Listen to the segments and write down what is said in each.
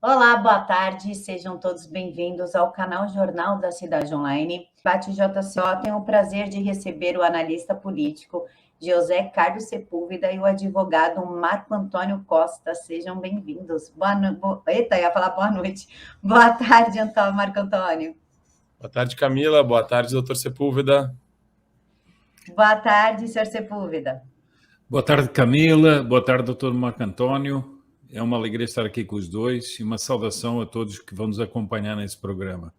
Olá, boa tarde, sejam todos bem-vindos ao canal Jornal da Cidade Online. Debate JCO tem o prazer de receber o analista político José Carlos Sepúlveda e o advogado Marco Antônio Costa. Sejam bem-vindos. Eita, ia falar boa noite. Boa tarde, Marco Antônio. Boa tarde, Camila. Boa tarde, doutor Sepúlveda. Boa tarde, senhor Sepúlveda. Boa tarde, Camila. Boa tarde, doutor Marco Antônio. É uma alegria estar aqui com os dois e uma saudação a todos que vão nos acompanhar nesse programa.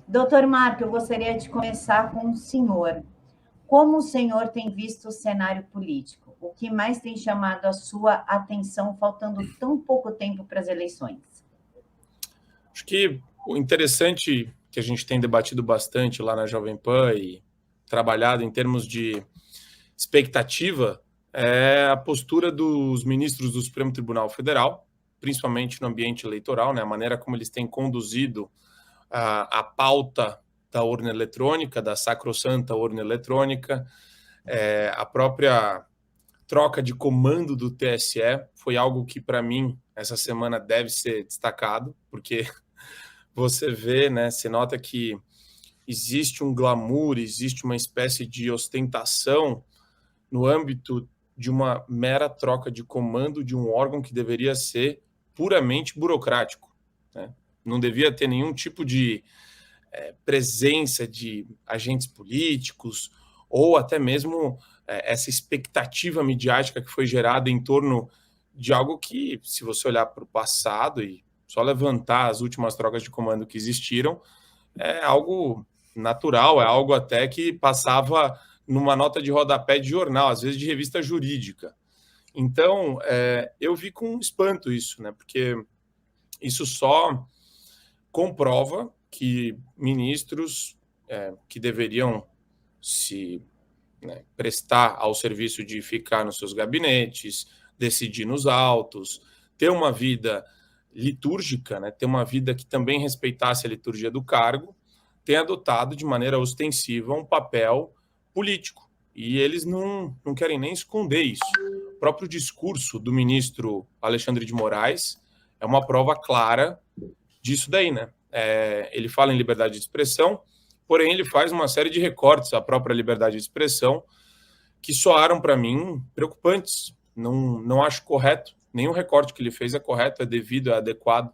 Doutor Marco, eu gostaria de começar com o senhor. Como o senhor tem visto o cenário político? O que mais tem chamado a sua atenção, faltando tão pouco tempo para as eleições? Acho que o interessante que a gente tem debatido bastante lá na Jovem Pan e trabalhado em termos de expectativa é a postura dos ministros do Supremo Tribunal Federal, principalmente no ambiente eleitoral, né? A maneira como eles têm conduzido a pauta da urna eletrônica, da sacrossanta urna eletrônica, a própria troca de comando do TSE foi algo que, para mim, essa semana deve ser destacado, porque você vê, né, se nota que existe um glamour, existe uma espécie de ostentação no âmbito de uma mera troca de comando de um órgão que deveria ser puramente burocrático, né? Não devia ter nenhum tipo de presença de agentes políticos ou até mesmo essa expectativa midiática que foi gerada em torno de algo que, se você olhar para o passado e só levantar as últimas trocas de comando que existiram, é algo natural, é algo até que passava numa nota de rodapé de jornal, às vezes de revista jurídica. Então, eu vi com espanto isso, né? Porque isso só comprova que ministros que deveriam se prestar ao serviço de ficar nos seus gabinetes, decidir nos autos, ter uma vida litúrgica, né, ter uma vida que também respeitasse a liturgia do cargo, tem adotado de maneira ostensiva um papel político. E eles não querem nem esconder isso. O próprio discurso do ministro Alexandre de Moraes é uma prova clara disso daí, né? Ele fala em liberdade de expressão, porém ele faz uma série de recortes à própria liberdade de expressão que soaram para mim preocupantes. Não acho correto. Nenhum recorte que ele fez é correto, é devido, é adequado.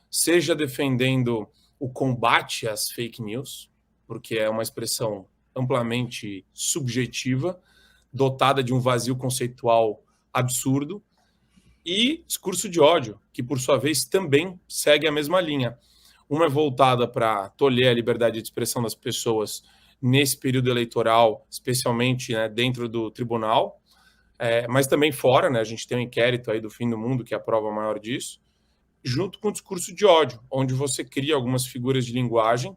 Seja defendendo o combate às fake news, porque é uma expressão amplamente subjetiva, dotada de um vazio conceitual absurdo, e discurso de ódio, que por sua vez também segue a mesma linha. Uma é voltada para tolher a liberdade de expressão das pessoas nesse período eleitoral, especialmente, né, dentro do tribunal, mas também fora, né? A gente tem um inquérito aí do Fim do Mundo, que é a prova maior disso, junto com o discurso de ódio, onde você cria algumas figuras de linguagem,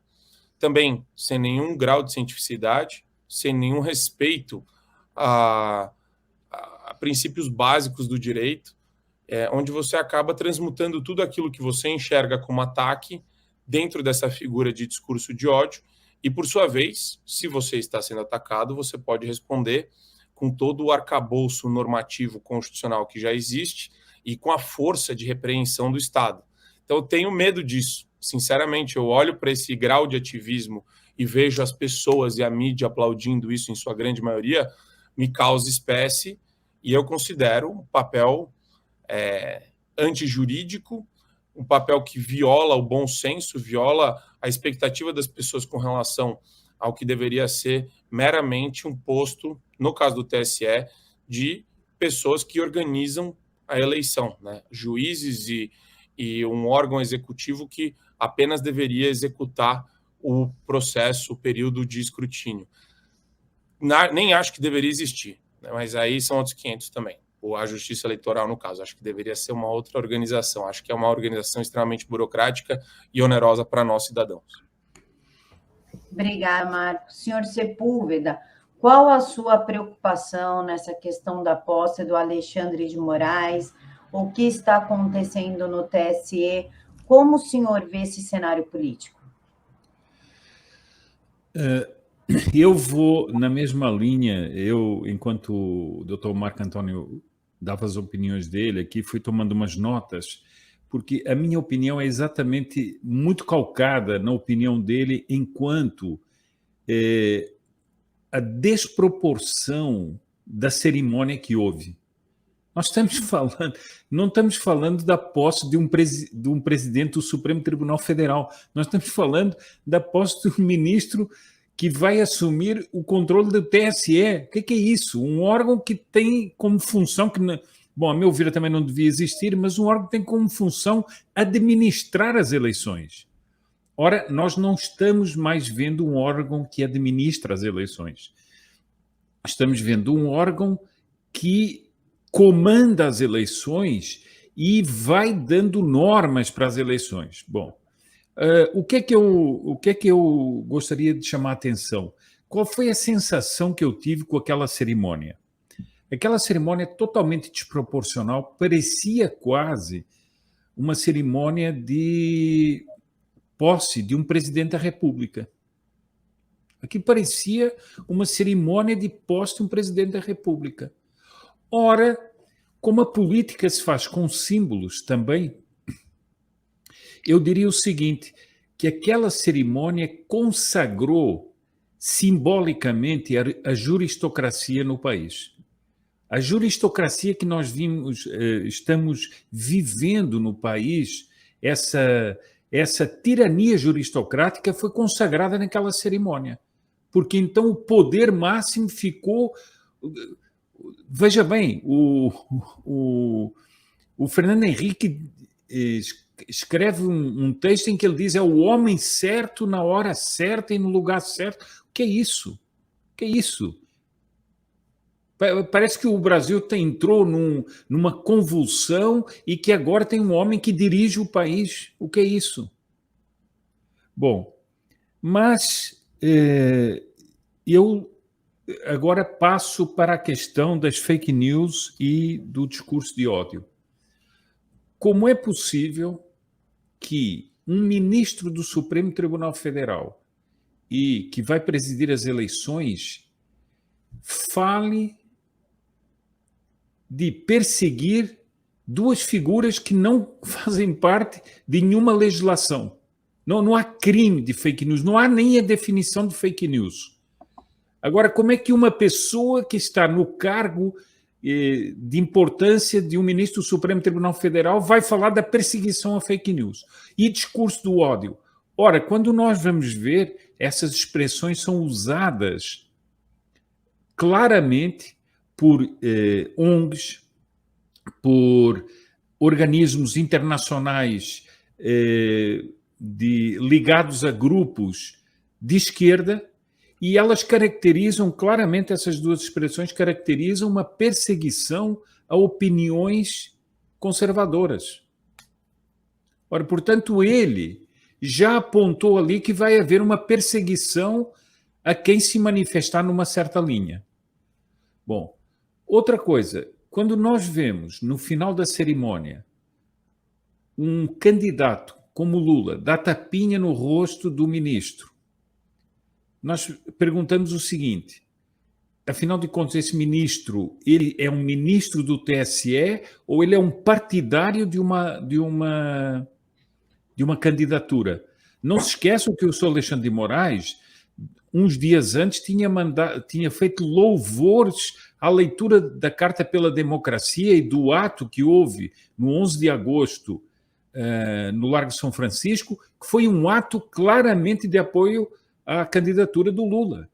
também sem nenhum grau de cientificidade, sem nenhum respeito a princípios básicos do direito, onde você acaba transmutando tudo aquilo que você enxerga como ataque dentro dessa figura de discurso de ódio, e por sua vez, se você está sendo atacado, você pode responder com todo o arcabouço normativo constitucional que já existe e com a força de repreensão do Estado. Então eu tenho medo disso, sinceramente. Eu olho para esse grau de ativismo e vejo as pessoas e a mídia aplaudindo isso em sua grande maioria, me causa espécie, e eu considero um papel antijurídico, um papel que viola o bom senso, viola a expectativa das pessoas com relação ao que deveria ser meramente um posto, no caso do TSE, de pessoas que organizam a eleição, né? Juízes e um órgão executivo que apenas deveria executar o processo, o período de escrutínio. Nem acho que deveria existir, né? Mas aí são outros 500 também. A Justiça Eleitoral, no caso, acho que deveria ser uma outra organização. Acho que é uma organização extremamente burocrática e onerosa para nós, cidadãos. Obrigada, Marco. Senhor Sepúlveda, qual a sua preocupação nessa questão da posse do Alexandre de Moraes? O que está acontecendo no TSE? Como o senhor vê esse cenário político? Eu vou na mesma linha. Eu, enquanto o Dr. Marco Antônio dava as opiniões dele aqui, fui tomando umas notas, porque a minha opinião é exatamente muito calcada na opinião dele, enquanto a desproporção da cerimônia que houve. Nós estamos falando, não estamos falando da posse de um presidente do Supremo Tribunal Federal, nós estamos falando da posse do ministro que vai assumir o controle do TSE. O que é isso? Um órgão que tem como função, bom, a meu ver também não devia existir, mas um órgão que tem como função administrar as eleições. Ora, nós não estamos mais vendo um órgão que administra as eleições. Estamos vendo um órgão que comanda as eleições e vai dando normas para as eleições. Bom, o que é que eu gostaria de chamar a atenção? Qual foi a sensação que eu tive com aquela cerimônia? Aquela cerimônia totalmente desproporcional, parecia quase uma cerimônia de posse de um presidente da República. Aqui parecia uma cerimônia de posse de um presidente da República. Ora, como a política se faz com símbolos também, eu diria o seguinte, que aquela cerimônia consagrou simbolicamente a juristocracia no país. A juristocracia que nós estamos vivendo no país, essa tirania juristocrática foi consagrada naquela cerimônia. Porque então o poder máximo ficou... Veja bem, o Fernando Henrique escreve um texto em que ele diz é o homem certo na hora certa e no lugar certo. O que é isso? O que é isso? Parece que o Brasil entrou numa convulsão e que agora tem um homem que dirige o país. O que é isso? Bom, mas eu agora passo para a questão das fake news e do discurso de ódio. Como é possível que um ministro do Supremo Tribunal Federal e que vai presidir as eleições fale de perseguir duas figuras que não fazem parte de nenhuma legislação? Não há crime de fake news, não há nem a definição de fake news. Agora, como é que uma pessoa que está no cargo de importância de um ministro do Supremo Tribunal Federal vai falar da perseguição a fake news e discurso do ódio? Ora, quando nós vamos ver, essas expressões são usadas claramente por ONGs, por organismos internacionais ligados a grupos de esquerda, e elas caracterizam claramente, essas duas expressões caracterizam uma perseguição a opiniões conservadoras. Ora, portanto, ele já apontou ali que vai haver uma perseguição a quem se manifestar numa certa linha. Bom, outra coisa, quando nós vemos no final da cerimônia um candidato como Lula dar tapinha no rosto do ministro, nós perguntamos o seguinte, afinal de contas, esse ministro, ele é um ministro do TSE ou ele é um partidário de uma candidatura? Não se esqueçam que o Sr. Alexandre de Moraes, uns dias antes, tinha feito louvores à leitura da Carta pela Democracia e do ato que houve no 11 de agosto no Largo de São Francisco, que foi um ato claramente de apoio à candidatura do Lula.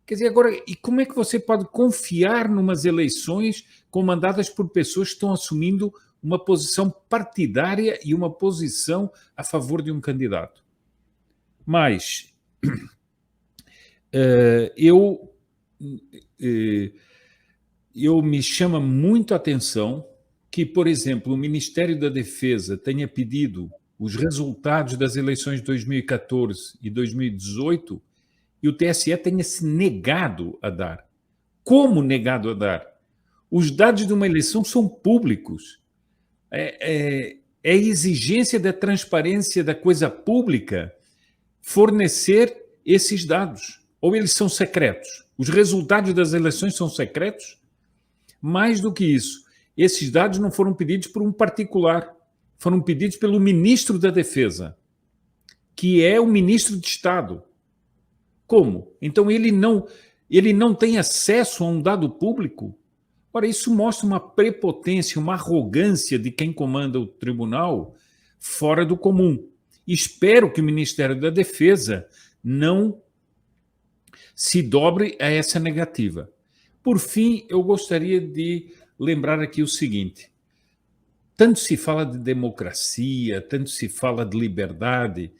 Quer dizer, agora, e como é que você pode confiar numas eleições comandadas por pessoas que estão assumindo uma posição partidária e uma posição a favor de um candidato? Mas me chama muito a atenção que, por exemplo, o Ministério da Defesa tenha pedido os resultados das eleições de 2014 e 2018 e o TSE tenha se negado a dar. Como negado a dar? Os dados de uma eleição são públicos. É a exigência da transparência da coisa pública fornecer esses dados. Ou eles são secretos? Os resultados das eleições são secretos? Mais do que isso, esses dados não foram pedidos por um particular. foram pedidos pelo ministro da Defesa, que é o ministro de Estado. Como? Então ele não tem acesso a um dado público? Ora, isso mostra uma prepotência, uma arrogância de quem comanda o tribunal fora do comum. Espero que o Ministério da Defesa não se dobre a essa negativa. Por fim, eu gostaria de lembrar aqui o seguinte: tanto se fala de democracia, tanto se fala de liberdade,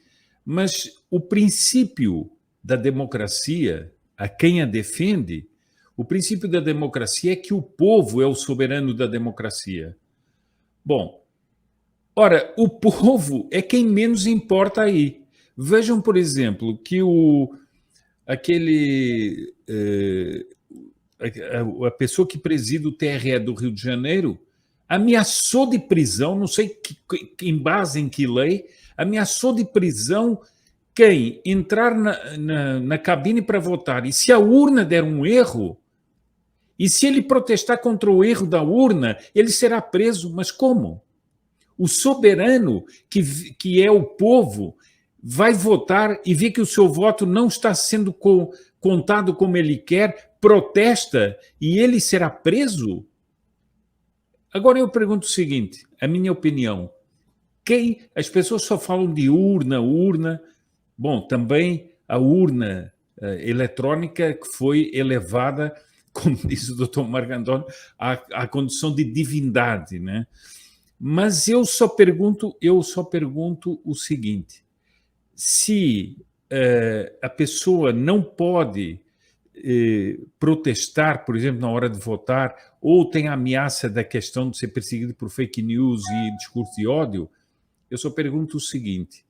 mas o princípio da democracia, a quem a defende, o princípio da democracia é que o povo é o soberano da democracia. Bom, ora, o povo é quem menos importa aí. Vejam, por exemplo, que a pessoa que preside o TRE do Rio de Janeiro ameaçou de prisão, não sei em base em que lei, ameaçou de prisão quem entrar na cabine para votar. E se a urna der um erro, e se ele protestar contra o erro da urna, ele será preso. Mas como? O soberano, que é o povo, vai votar e vê que o seu voto não está sendo contado como ele quer, protesta e ele será preso? Agora eu pergunto o seguinte, a minha opinião, as pessoas só falam de urna. Bom, também a urna eletrônica que foi elevada, como diz o Dr. Marcandoni, à condição de divindade, né? Mas eu só pergunto o seguinte: se a pessoa não pode protestar, por exemplo, na hora de votar, ou tem a ameaça da questão de ser perseguido por fake news e discurso de ódio, eu só pergunto o seguinte: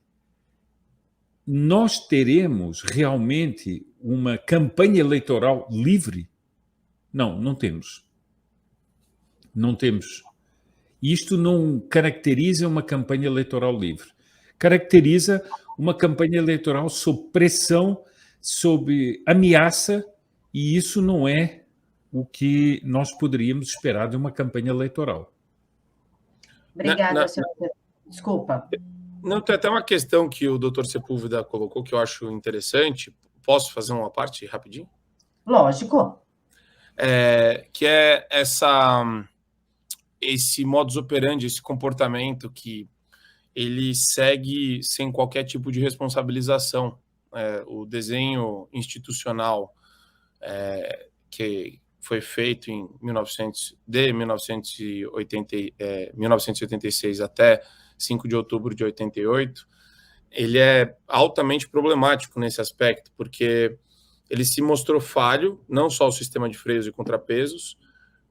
nós teremos realmente uma campanha eleitoral livre? Não, não temos. Não temos. Isto não caracteriza uma campanha eleitoral livre. Caracteriza uma campanha eleitoral sob pressão, sob ameaça, e isso não é o que nós poderíamos esperar de uma campanha eleitoral. Obrigada, senhor. Desculpa. Não, tem até uma questão que o doutor Sepúlveda colocou que eu acho interessante. Posso fazer uma parte rapidinho? Lógico. Que é esse modus operandi, esse comportamento que ele segue sem qualquer tipo de responsabilização. O desenho institucional que foi feito em 1986 até 5 de outubro de 88, ele é altamente problemático nesse aspecto, porque ele se mostrou falho, não só o sistema de freios e contrapesos,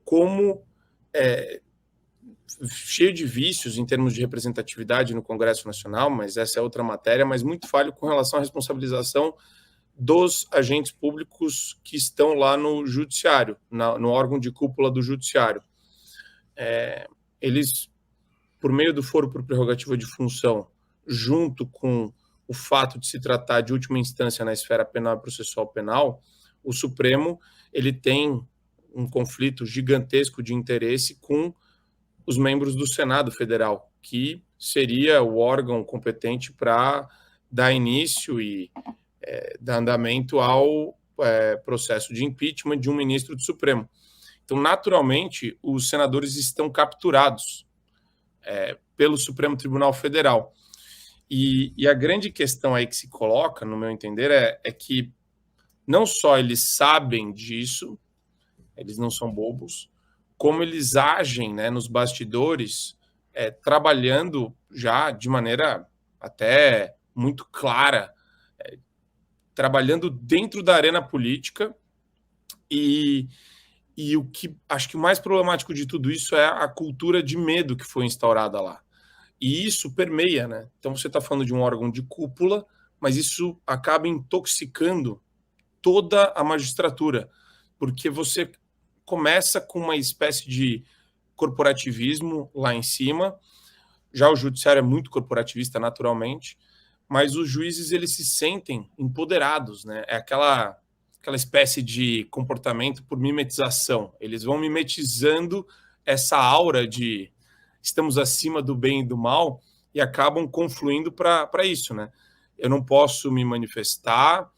como cheio de vícios em termos de representatividade no Congresso Nacional, mas essa é outra matéria, mas muito falho com relação à responsabilização dos agentes públicos que estão lá no judiciário, no órgão de cúpula do judiciário. Eles, por meio do foro por prerrogativa de função, junto com o fato de se tratar de última instância na esfera penal e processual penal, o Supremo ele tem um conflito gigantesco de interesse com os membros do Senado Federal, que seria o órgão competente para dar início e dar andamento ao processo de impeachment de um ministro do Supremo. Então, naturalmente, os senadores estão capturados pelo Supremo Tribunal Federal. E a grande questão aí que se coloca, no meu entender, é que não só eles sabem disso, eles não são bobos, como eles agem, né, nos bastidores, trabalhando já de maneira até muito clara, trabalhando dentro da arena política, e o que acho que o mais problemático de tudo isso é a cultura de medo que foi instaurada lá. E isso permeia, né? Então você está falando de um órgão de cúpula, mas isso acaba intoxicando toda a magistratura, porque você começa com uma espécie de corporativismo lá em cima. Já o judiciário é muito corporativista naturalmente, mas os juízes eles se sentem empoderados, né? É aquela espécie de comportamento por mimetização. Eles vão mimetizando essa aura de estamos acima do bem e do mal e acabam confluindo para isso, né? Eu não posso me manifestar,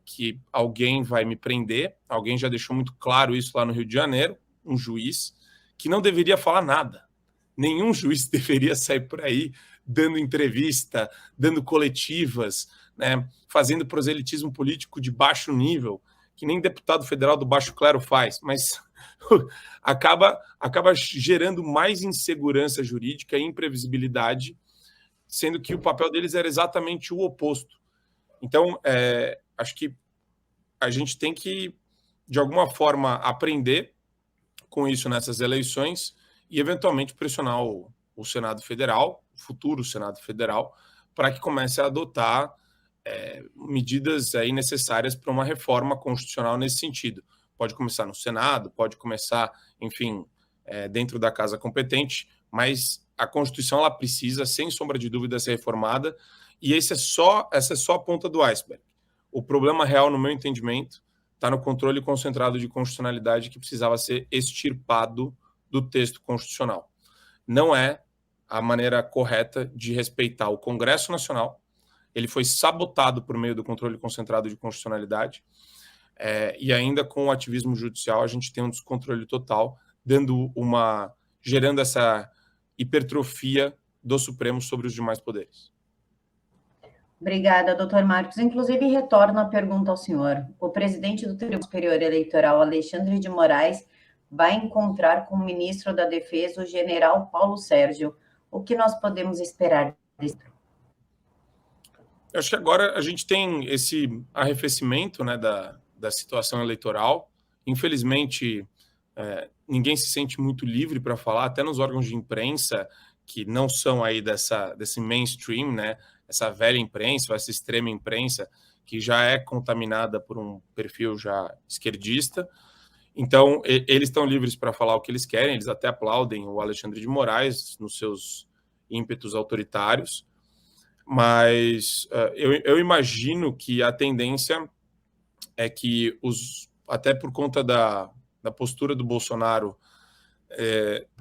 que alguém vai me prender, alguém já deixou muito claro isso lá no Rio de Janeiro, um juiz, que não deveria falar nada. Nenhum juiz deveria sair por aí dando entrevista, dando coletivas, né, fazendo proselitismo político de baixo nível, que nem deputado federal do baixo clero faz, mas acaba gerando mais insegurança jurídica e imprevisibilidade, sendo que o papel deles era exatamente o oposto. Então, acho que a gente tem que, de alguma forma, aprender com isso nessas eleições e, eventualmente, pressionar o Senado Federal, o futuro Senado Federal, para que comece a adotar medidas aí necessárias para uma reforma constitucional nesse sentido. Pode começar no Senado, pode começar, enfim, dentro da casa competente, mas a Constituição ela precisa, sem sombra de dúvida, ser reformada, e essa é só a ponta do iceberg. O problema real, no meu entendimento, está no controle concentrado de constitucionalidade que precisava ser extirpado do texto constitucional. Não é a maneira correta de respeitar o Congresso Nacional. Ele foi sabotado por meio do controle concentrado de constitucionalidade, e ainda com o ativismo judicial a gente tem um descontrole total, gerando essa hipertrofia do Supremo sobre os demais poderes. Obrigada, doutor Marcos. Inclusive, retorno a pergunta ao senhor. O presidente do Tribunal Superior Eleitoral, Alexandre de Moraes, vai encontrar com o ministro da Defesa, o general Paulo Sérgio. O que nós podemos esperar disso? Eu acho que agora a gente tem esse arrefecimento, né, da situação eleitoral. Infelizmente, ninguém se sente muito livre para falar, até nos órgãos de imprensa, que não são aí desse mainstream, né, essa velha imprensa, essa extrema imprensa, que já é contaminada por um perfil já esquerdista. Então, eles estão livres para falar o que eles querem, eles até aplaudem o Alexandre de Moraes nos seus ímpetos autoritários, mas eu imagino que a tendência é que, até por conta da postura do Bolsonaro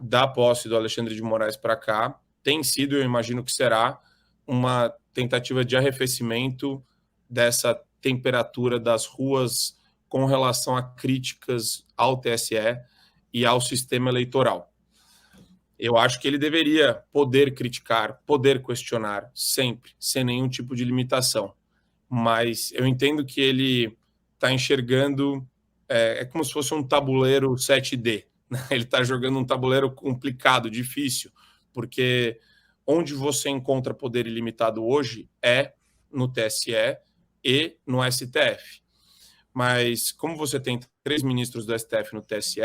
da posse do Alexandre de Moraes para cá, tem sido, eu imagino que será, uma tentativa de arrefecimento dessa temperatura das ruas com relação a críticas ao TSE e ao sistema eleitoral. Eu acho que ele deveria poder criticar, poder questionar sempre, sem nenhum tipo de limitação. Mas eu entendo que ele está enxergando, como se fosse um tabuleiro 7D. Né? Ele está jogando um tabuleiro complicado, difícil, porque onde você encontra poder ilimitado hoje é no TSE e no STF. Mas como você tem 3 ministros do STF no TSE,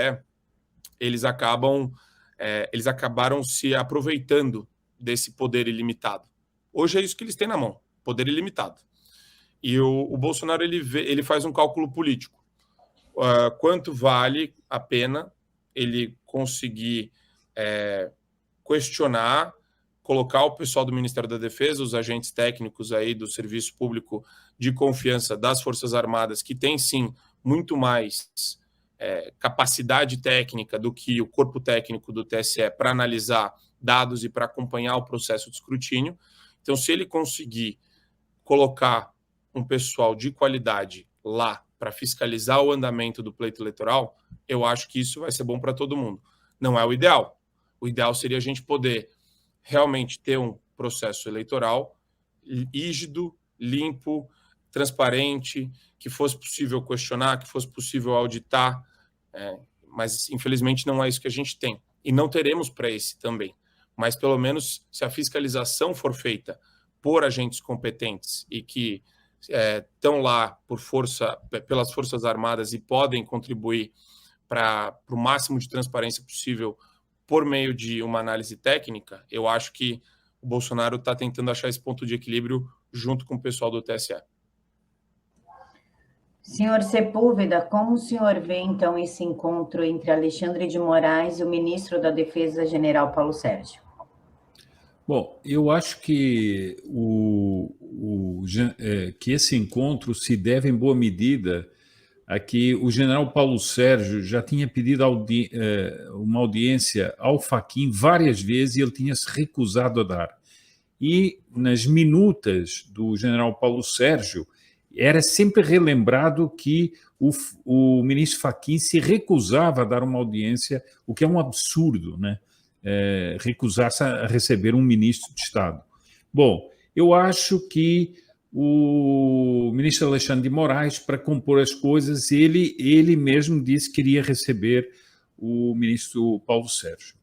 eles acabaram se aproveitando desse poder ilimitado. Hoje é isso que eles têm na mão, poder ilimitado. E o Bolsonaro ele faz um cálculo político. Quanto vale a pena ele conseguir questionar, colocar o pessoal do Ministério da Defesa, os agentes técnicos aí do Serviço Público de Confiança das Forças Armadas, que tem sim muito mais capacidade técnica do que o corpo técnico do TSE para analisar dados e para acompanhar o processo de escrutínio. Então, se ele conseguir colocar um pessoal de qualidade lá para fiscalizar o andamento do pleito eleitoral, eu acho que isso vai ser bom para todo mundo. Não é o ideal. O ideal seria a gente poder realmente ter um processo eleitoral rígido, limpo, transparente, que fosse possível questionar, que fosse possível auditar, mas infelizmente não é isso que a gente tem. E não teremos para esse também. Mas pelo menos se a fiscalização for feita por agentes competentes e que estão lá pelas Forças Armadas e podem contribuir para o máximo de transparência possível por meio de uma análise técnica, eu acho que o Bolsonaro está tentando achar esse ponto de equilíbrio junto com o pessoal do TSE. Senhor Sepúlveda, como o senhor vê, então, esse encontro entre Alexandre de Moraes e o ministro da Defesa, general Paulo Sérgio? Bom, eu acho que, que esse encontro se deve, em boa medida, Aqui, o general Paulo Sérgio já tinha pedido uma audiência ao Fachin várias vezes e ele tinha se recusado a dar. E nas minutas do general Paulo Sérgio, era sempre relembrado que o ministro Fachin se recusava a dar uma audiência, o que é um absurdo, né? Recusar-se a receber um ministro de Estado. Bom, eu acho que o ministro Alexandre de Moraes, para compor as coisas, ele mesmo disse que iria receber o ministro Paulo Sérgio.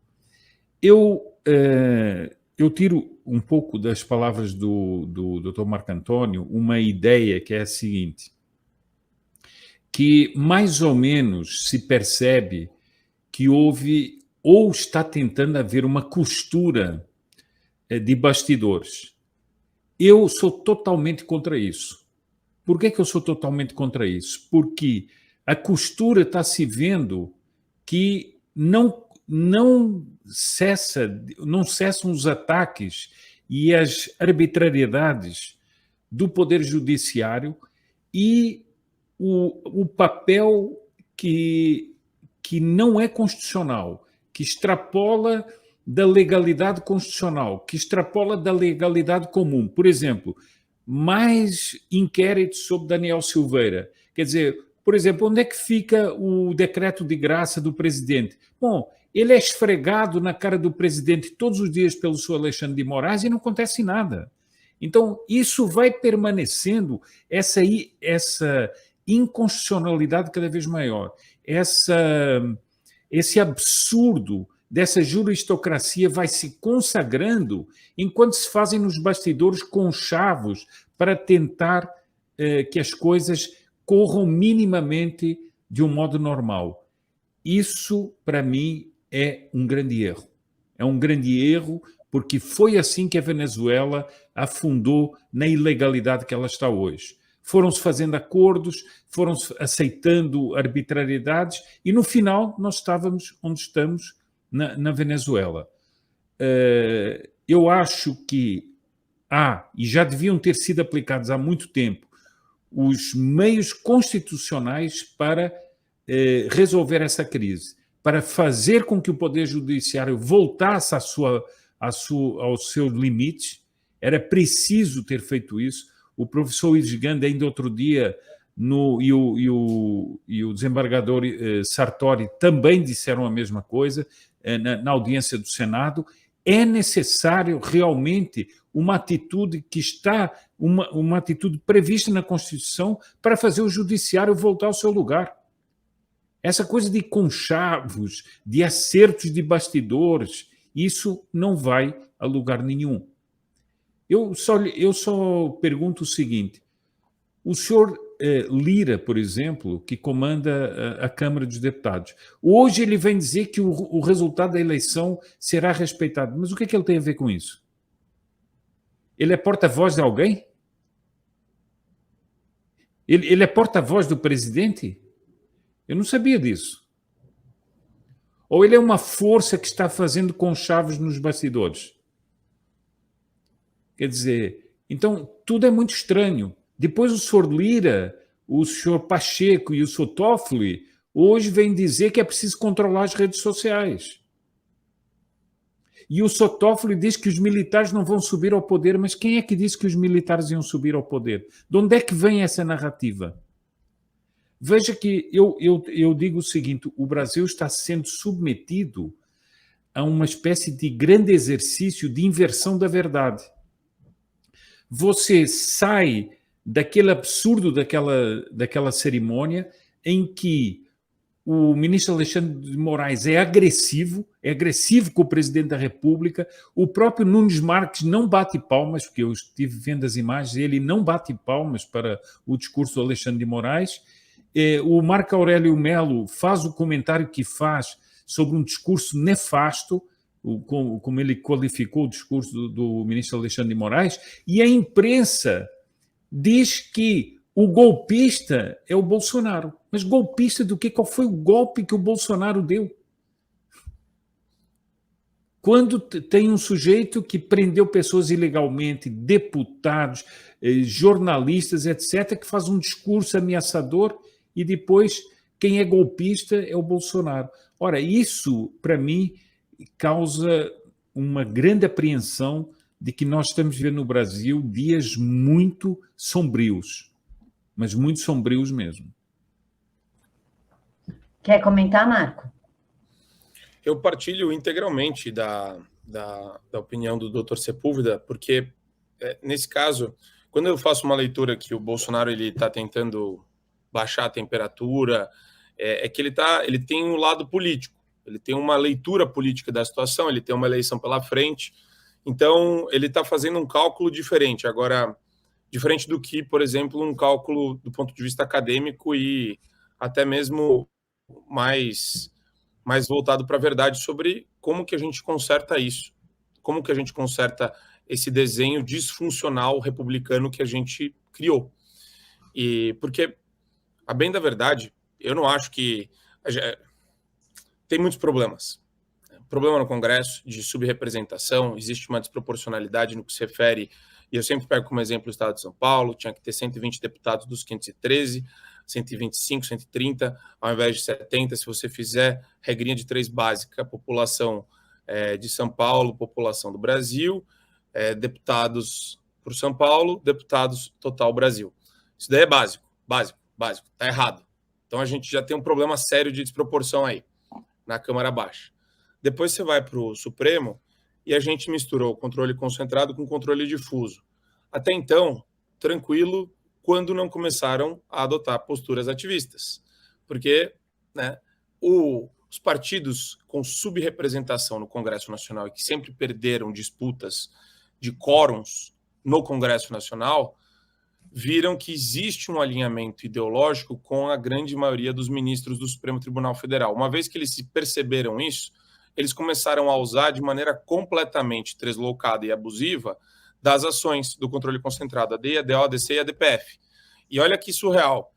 Eu tiro um pouco das palavras do Dr. Marco Antônio uma ideia que é a seguinte, que mais ou menos se percebe que houve ou está tentando haver uma costura de bastidores. Eu sou totalmente contra isso. Por que eu sou totalmente contra isso? Porque a costura está se vendo que não cessam os ataques e as arbitrariedades do Poder Judiciário e o papel que não é constitucional, que extrapola da legalidade constitucional, que extrapola da legalidade comum. Por exemplo, mais inquéritos sobre Daniel Silveira. Quer dizer, por exemplo, onde é que fica o decreto de graça do presidente? Bom, ele é esfregado na cara do presidente todos os dias pelo senhor Alexandre de Moraes e não acontece nada. Então, isso vai permanecendo, essa inconstitucionalidade cada vez maior, esse absurdo dessa juristocracia vai se consagrando enquanto se fazem nos bastidores conchavos para tentar que as coisas corram minimamente de um modo normal. Isso, para mim, é um grande erro. É um grande erro porque foi assim que a Venezuela afundou na ilegalidade que ela está hoje. Foram-se fazendo acordos, foram-se aceitando arbitrariedades e, no final, nós estávamos onde estamos na Venezuela. Eu acho que e já deviam ter sido aplicados há muito tempo, os meios constitucionais para resolver essa crise, para fazer com que o Poder Judiciário voltasse aos seus limites. Era preciso ter feito isso. O professor Ives Gandhi, ainda outro dia, e o desembargador Sartori também disseram a mesma coisa na audiência do Senado. É necessário realmente uma atitude que está, uma atitude prevista na Constituição para fazer o judiciário voltar ao seu lugar. Essa coisa de conchavos, de acertos de bastidores, isso não vai a lugar nenhum. Eu só pergunto o seguinte, o senhor Lira, por exemplo, que comanda a Câmara dos Deputados, hoje ele vem dizer que o resultado da eleição será respeitado. Mas o que é que ele tem a ver com isso? Ele é porta-voz de alguém? Ele é porta-voz do presidente? Eu não sabia disso. Ou ele é uma força que está fazendo conchavos nos bastidores? Quer dizer, então tudo é muito estranho. Depois o senhor Lira, o senhor Pacheco e o senhor Toffoli hoje vêm dizer que é preciso controlar as redes sociais. E o senhor Toffoli diz que os militares não vão subir ao poder, mas quem é que disse que os militares iam subir ao poder? De onde é que vem essa narrativa? Veja que eu digo o seguinte, o Brasil está sendo submetido a uma espécie de grande exercício de inversão da verdade. Você sai daquele absurdo daquela cerimônia em que o ministro Alexandre de Moraes é agressivo com o presidente da República, o próprio Nunes Marques não bate palmas, porque eu estive vendo as imagens, ele não bate palmas para o discurso do Alexandre de Moraes, o Marco Aurélio Melo faz o comentário que faz sobre um discurso nefasto, como ele qualificou o discurso do ministro Alexandre de Moraes, e a imprensa diz que o golpista é o Bolsonaro. Mas golpista do quê? Qual foi o golpe que o Bolsonaro deu? Quando tem um sujeito que prendeu pessoas ilegalmente, deputados, jornalistas, etc., que faz um discurso ameaçador e depois quem é golpista é o Bolsonaro. Ora, isso, para mim, causa uma grande apreensão de que nós estamos vendo no Brasil dias muito sombrios, mas muito sombrios mesmo. Quer comentar, Marco? Eu partilho integralmente da opinião do Dr. Sepúlveda, porque, nesse caso, quando eu faço uma leitura que o Bolsonaro está tentando baixar a temperatura, é que ele tem um lado político, ele tem uma leitura política da situação, ele tem uma eleição pela frente, então ele está fazendo um cálculo diferente. Agora, diferente do que, por exemplo, um cálculo do ponto de vista acadêmico e até mesmo mais voltado para a verdade sobre como que a gente conserta isso, como que a gente conserta esse desenho disfuncional republicano que a gente criou. E porque, a bem da verdade, eu não acho que... Tem muitos problemas. Problema no Congresso de subrepresentação, existe uma desproporcionalidade no que se refere, e eu sempre pego como exemplo o Estado de São Paulo, tinha que ter 120 deputados dos 513, 125, 130, ao invés de 70, se você fizer regrinha de 3 básica, população de São Paulo, população do Brasil, deputados por São Paulo, deputados total Brasil. Isso daí é básico, tá errado. Então a gente já tem um problema sério de desproporção aí, na Câmara Baixa. Depois você vai para o Supremo e a gente misturou controle concentrado com controle difuso. Até então, tranquilo, quando não começaram a adotar posturas ativistas. Porque, né, os partidos com subrepresentação no Congresso Nacional e que sempre perderam disputas de quórums no Congresso Nacional, viram que existe um alinhamento ideológico com a grande maioria dos ministros do Supremo Tribunal Federal. Uma vez que eles se perceberam isso, eles começaram a usar de maneira completamente deslocada e abusiva das ações do controle concentrado, a DEI, a DO, a DC e a DPF. E olha que surreal.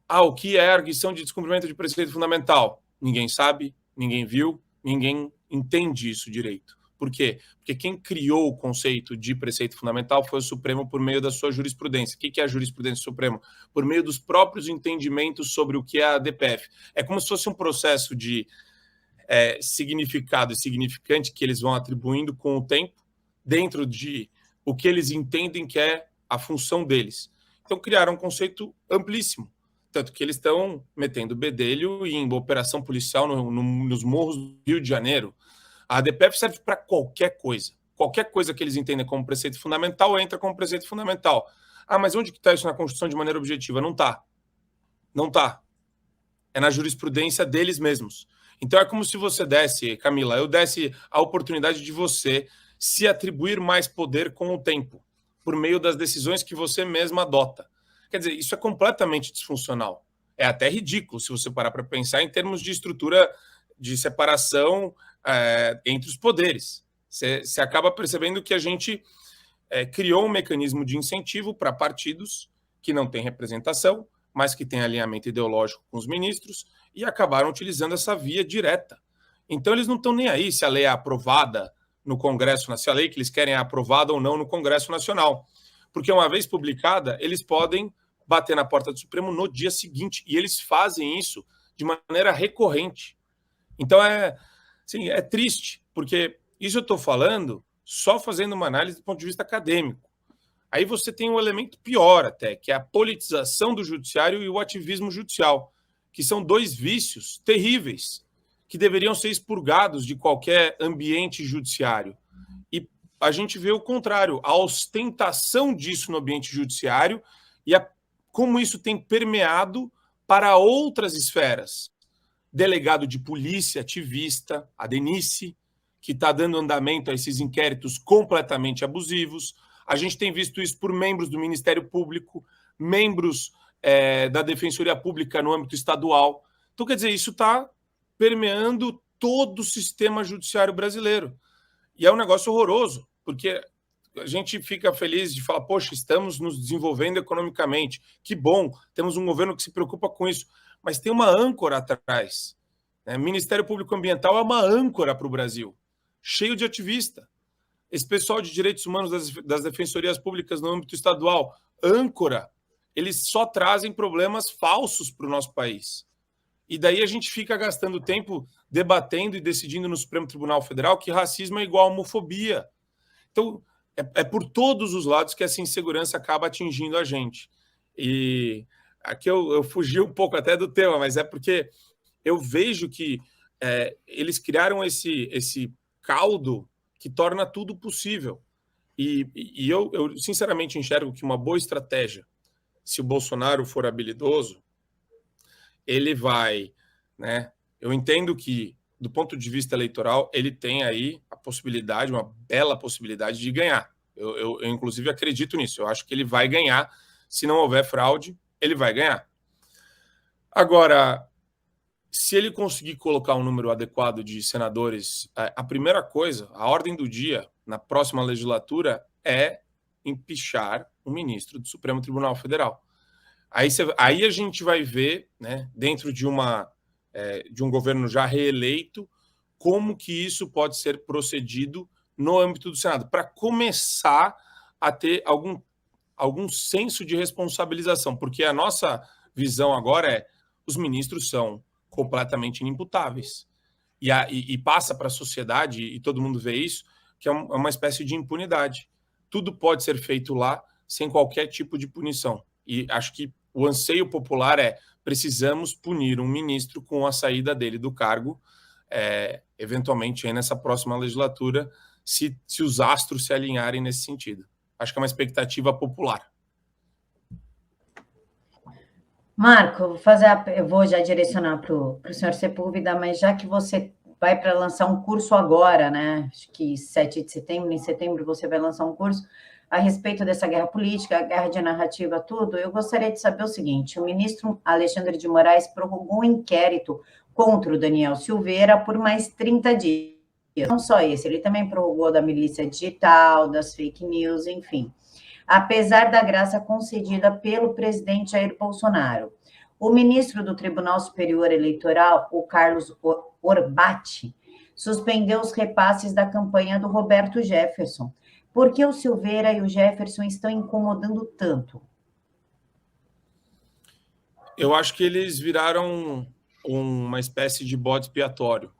O que é a arguição de descumprimento de preceito fundamental? Ninguém sabe, ninguém viu, ninguém entende isso direito. Por quê? Porque quem criou o conceito de preceito fundamental foi o Supremo por meio da sua jurisprudência. O que é a jurisprudência do Supremo? Por meio dos próprios entendimentos sobre o que é a DPF. É como se fosse um processo de significado e significante que eles vão atribuindo com o tempo dentro de o que eles entendem que é a função deles. Então criaram um conceito amplíssimo, tanto que eles estão metendo bedelho em operação policial nos morros do Rio de Janeiro. A DPF serve para qualquer coisa que eles entendem como preceito fundamental entra como preceito fundamental. Mas onde que está isso na Constituição de maneira objetiva? Não está. É na jurisprudência deles mesmos. Então é como se você desse, Camila, eu desse a oportunidade de você se atribuir mais poder com o tempo, por meio das decisões que você mesma adota. Quer dizer, isso é completamente disfuncional. É até ridículo se você parar para pensar em termos de estrutura de separação entre os poderes. Você acaba percebendo que a gente criou um mecanismo de incentivo para partidos que não têm representação, mas que têm alinhamento ideológico com os ministros, e acabaram utilizando essa via direta. Então, eles não estão nem aí se a lei é aprovada no Congresso Nacional, se a lei que eles querem é aprovada ou não no Congresso Nacional. Porque, uma vez publicada, eles podem bater na porta do Supremo no dia seguinte, e eles fazem isso de maneira recorrente. Então, é triste, porque isso eu estou falando só fazendo uma análise do ponto de vista acadêmico. Aí você tem um elemento pior até, que é a politização do judiciário e o ativismo judicial, que são 2 vícios terríveis, que deveriam ser expurgados de qualquer ambiente judiciário. E a gente vê o contrário, a ostentação disso no ambiente judiciário e como isso tem permeado para outras esferas. Delegado de polícia, ativista, a Denise, que está dando andamento a esses inquéritos completamente abusivos. A gente tem visto isso por membros do Ministério Público, membros da Defensoria Pública no âmbito estadual. Então, quer dizer, isso está permeando todo o sistema judiciário brasileiro. E é um negócio horroroso, porque a gente fica feliz de falar, poxa, estamos nos desenvolvendo economicamente. Que bom, temos um governo que se preocupa com isso. Mas tem uma âncora atrás. O Ministério Público Ambiental é uma âncora para o Brasil, cheio de ativista. Esse pessoal de direitos humanos das defensorias públicas no âmbito estadual, âncora. eles só trazem problemas falsos para o nosso país. E daí a gente fica gastando tempo debatendo e decidindo no Supremo Tribunal Federal que racismo é igual a homofobia. Então, é por todos os lados que essa insegurança acaba atingindo a gente. E aqui eu fugi um pouco até do tema, mas é porque eu vejo que eles criaram esse caldo que torna tudo possível. E eu sinceramente enxergo que uma boa estratégia, se o Bolsonaro for habilidoso, ele vai, né? Eu entendo que, do ponto de vista eleitoral, ele tem aí a possibilidade, uma bela possibilidade de ganhar. Eu inclusive, acredito nisso. Eu acho que ele vai ganhar. Se não houver fraude, ele vai ganhar. Agora, se ele conseguir colocar um número adequado de senadores, a primeira coisa, a ordem do dia na próxima legislatura é empichar o ministro do Supremo Tribunal Federal. Aí a gente vai ver, né, dentro de um governo já reeleito, como que isso pode ser procedido no âmbito do Senado, para começar a ter algum senso de responsabilização, porque a nossa visão agora é os ministros são completamente inimputáveis. E passa para a sociedade, e todo mundo vê isso, que é uma espécie de impunidade. Tudo pode ser feito lá sem qualquer tipo de punição. E acho que o anseio popular é: precisamos punir um ministro com a saída dele do cargo, eventualmente aí nessa próxima legislatura, se os astros se alinharem nesse sentido. Acho que é uma expectativa popular. Marco, eu vou já direcionar para o senhor Sepúlveda, mas já que você vai para lançar um curso agora, né? Acho que 7 de setembro, em setembro você vai lançar um curso a respeito dessa guerra política, a guerra de narrativa, tudo. Eu gostaria de saber o seguinte: o ministro Alexandre de Moraes prorrogou um inquérito contra o Daniel Silveira por mais 30 dias. Não só esse, ele também prorrogou da milícia digital, das fake news, enfim. Apesar da graça concedida pelo presidente Jair Bolsonaro. O ministro do Tribunal Superior Eleitoral, o Carlos Orbach, suspendeu os repasses da campanha do Roberto Jefferson. Por que o Silveira e o Jefferson estão incomodando tanto? Eu acho que eles viraram uma espécie de bode expiatório.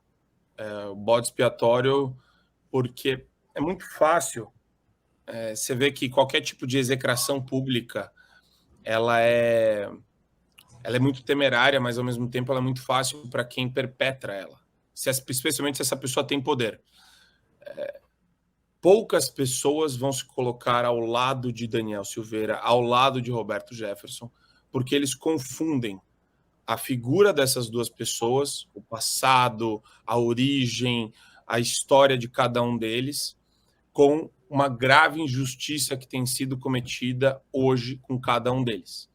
O bode expiatório porque é muito fácil. Você vê que qualquer tipo de execração pública ela é muito temerária, mas ao mesmo tempo ela é muito fácil para quem perpetra ela, especialmente se essa pessoa tem poder. Poucas pessoas vão se colocar ao lado de Daniel Silveira, ao lado de Roberto Jefferson, porque eles confundem a figura dessas duas pessoas, o passado, a origem, a história de cada um deles, com uma grave injustiça que tem sido cometida hoje com cada um deles.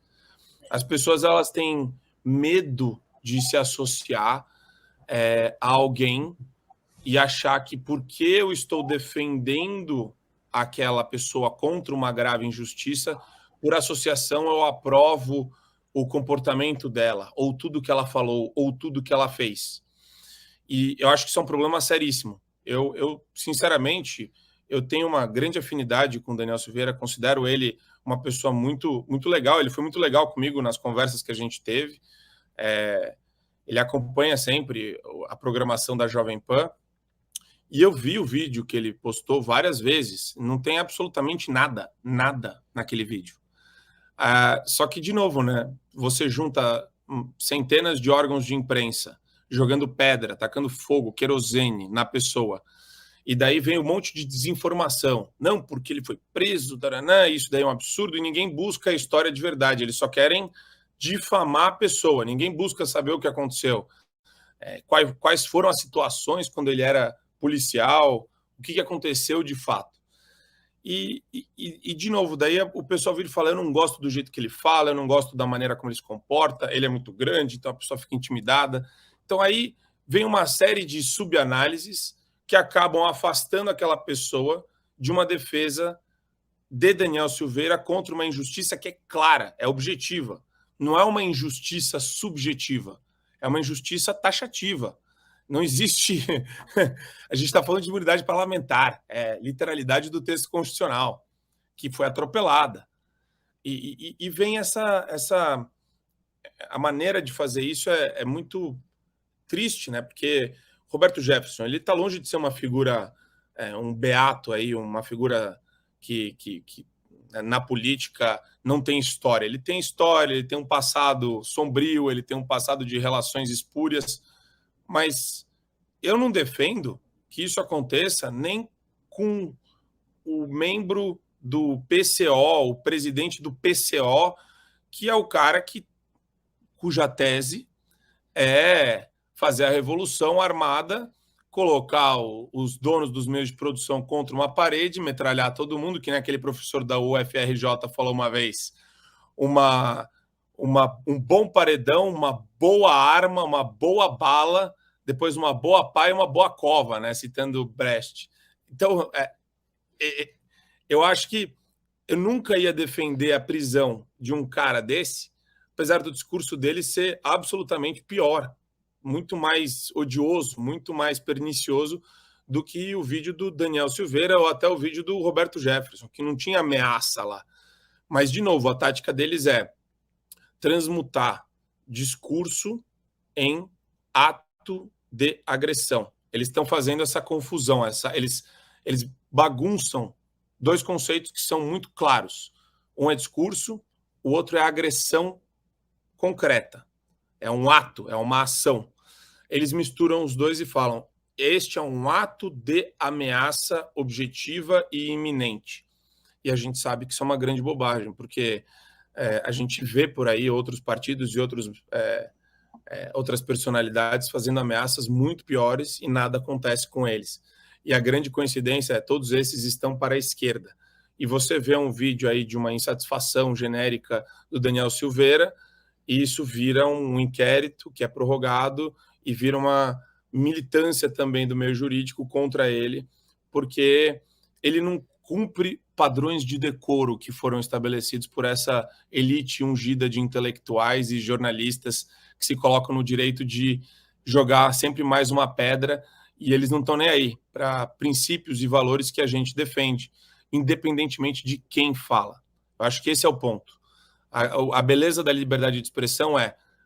As pessoas elas têm medo de se associar a alguém e achar que porque eu estou defendendo aquela pessoa contra uma grave injustiça, por associação eu aprovo o comportamento dela, ou tudo que ela falou, ou tudo que ela fez. E eu acho que isso é um problema seríssimo. Eu sinceramente, eu tenho uma grande afinidade com o Daniel Silveira, considero ele uma pessoa muito, muito legal. Ele foi muito legal comigo nas conversas que a gente teve. Ele acompanha sempre a programação da Jovem Pan. E eu vi o vídeo que ele postou várias vezes. Não tem absolutamente nada naquele vídeo. Só que, de novo, né? Você junta centenas de órgãos de imprensa jogando pedra, tacando fogo, querosene na pessoa. E daí vem um monte de desinformação. Não, porque ele foi preso, taranã, isso daí é um absurdo, e ninguém busca a história de verdade. Eles só querem difamar a pessoa. Ninguém busca saber o que aconteceu. Quais foram as situações quando ele era policial, o que aconteceu de fato. E de novo, daí o pessoal vira e fala: eu não gosto do jeito que ele fala, eu não gosto da maneira como ele se comporta, ele é muito grande, então a pessoa fica intimidada. Então aí vem uma série de subanálises que acabam afastando aquela pessoa de uma defesa de Daniel Silveira contra uma injustiça que é clara, é objetiva. Não é uma injustiça subjetiva, é uma injustiça taxativa. Não existe... A gente está falando de imunidade parlamentar, literalidade do texto constitucional, que foi atropelada. E vem a maneira de fazer isso é muito triste, né? Porque Roberto Jefferson, ele está longe de ser uma figura, um beato aí, uma figura que na política não tem história. Ele tem história, ele tem um passado sombrio, ele tem um passado de relações espúrias, mas eu não defendo que isso aconteça nem com o membro do PCO, o presidente do PCO, que é o cara cuja tese é fazer a revolução armada, colocar os donos dos meios de produção contra uma parede, metralhar todo mundo, que nem aquele professor da UFRJ falou uma vez, um bom paredão, uma boa arma, uma boa bala, depois uma boa pá e uma boa cova, né? Citando Brecht. Então, eu acho que eu nunca ia defender a prisão de um cara desse, apesar do discurso dele ser absolutamente pior, muito mais odioso, muito mais pernicioso do que o vídeo do Daniel Silveira ou até o vídeo do Roberto Jefferson, que não tinha ameaça lá. Mas, de novo, a tática deles é transmutar discurso em ato de agressão. Eles estão fazendo essa confusão, eles bagunçam dois conceitos que são muito claros. Um é discurso, o outro é agressão concreta. É um ato, é uma ação. Eles misturam os dois e falam: este é um ato de ameaça objetiva e iminente. E a gente sabe que isso é uma grande bobagem, porque a gente vê por aí outros partidos e outras personalidades fazendo ameaças muito piores e nada acontece com eles. E a grande coincidência é que todos esses estão para a esquerda. E você vê um vídeo aí de uma insatisfação genérica do Daniel Silveira, e isso vira um inquérito que é prorrogado e vira uma militância também do meio jurídico contra ele, porque ele não cumpre padrões de decoro que foram estabelecidos por essa elite ungida de intelectuais e jornalistas que se colocam no direito de jogar sempre mais uma pedra, e eles não estão nem aí para princípios e valores que a gente defende, independentemente de quem fala. Eu acho que esse é o ponto. A beleza da liberdade de expressão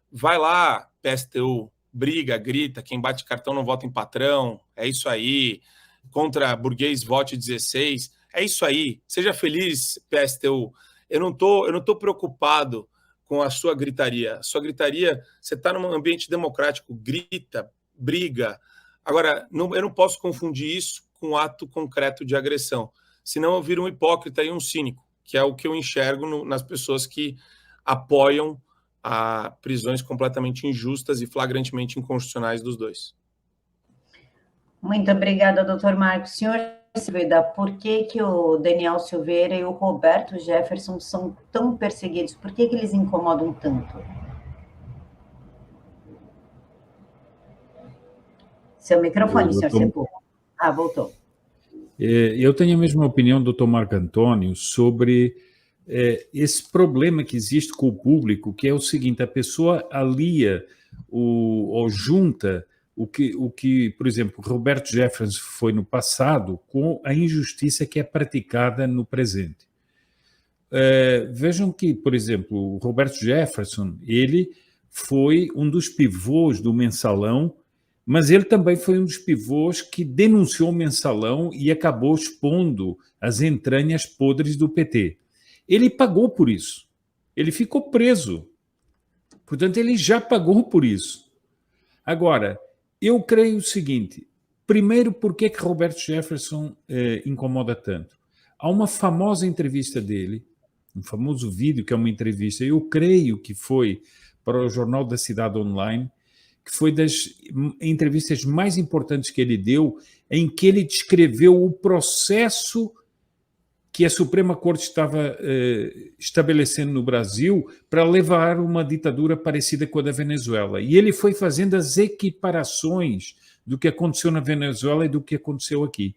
vai lá, PSTU, briga, grita, quem bate cartão não vota em patrão, é isso aí, contra burguês vote 16, é isso aí, seja feliz, PSTU. Eu não tô preocupado com a sua gritaria. A sua gritaria, você está num ambiente democrático, grita, briga. Agora, eu não posso confundir isso com um ato concreto de agressão, senão eu viro um hipócrita e um cínico, que é o que eu enxergo nas pessoas que apoiam a prisões completamente injustas e flagrantemente inconstitucionais dos dois. Muito obrigada, doutor Marcos. Senhor Silveira, por que o Daniel Silveira e o Roberto Jefferson são tão perseguidos? Por que eles incomodam tanto? Seu microfone, senhor Sepúlveda. Voltou. Eu tenho a mesma opinião do Dr. Marco Antônio sobre esse problema que existe com o público, que é o seguinte: a pessoa alia ou junta o que, por exemplo, Roberto Jefferson foi no passado com a injustiça que é praticada no presente. Vejam que, por exemplo, o Roberto Jefferson, ele foi um dos pivôs do Mensalão, mas ele também foi um dos pivôs que denunciou o Mensalão e acabou expondo as entranhas podres do PT. Ele pagou por isso. Ele ficou preso. Portanto, ele já pagou por isso. Agora, eu creio o seguinte: primeiro, por que Roberto Jefferson incomoda tanto? Há uma famosa entrevista dele, um famoso vídeo que é uma entrevista, eu creio que foi para o Jornal da Cidade Online, que foi das entrevistas mais importantes que ele deu, em que ele descreveu o processo que a Suprema Corte estava estabelecendo no Brasil para levar uma ditadura parecida com a da Venezuela. E ele foi fazendo as equiparações do que aconteceu na Venezuela e do que aconteceu aqui.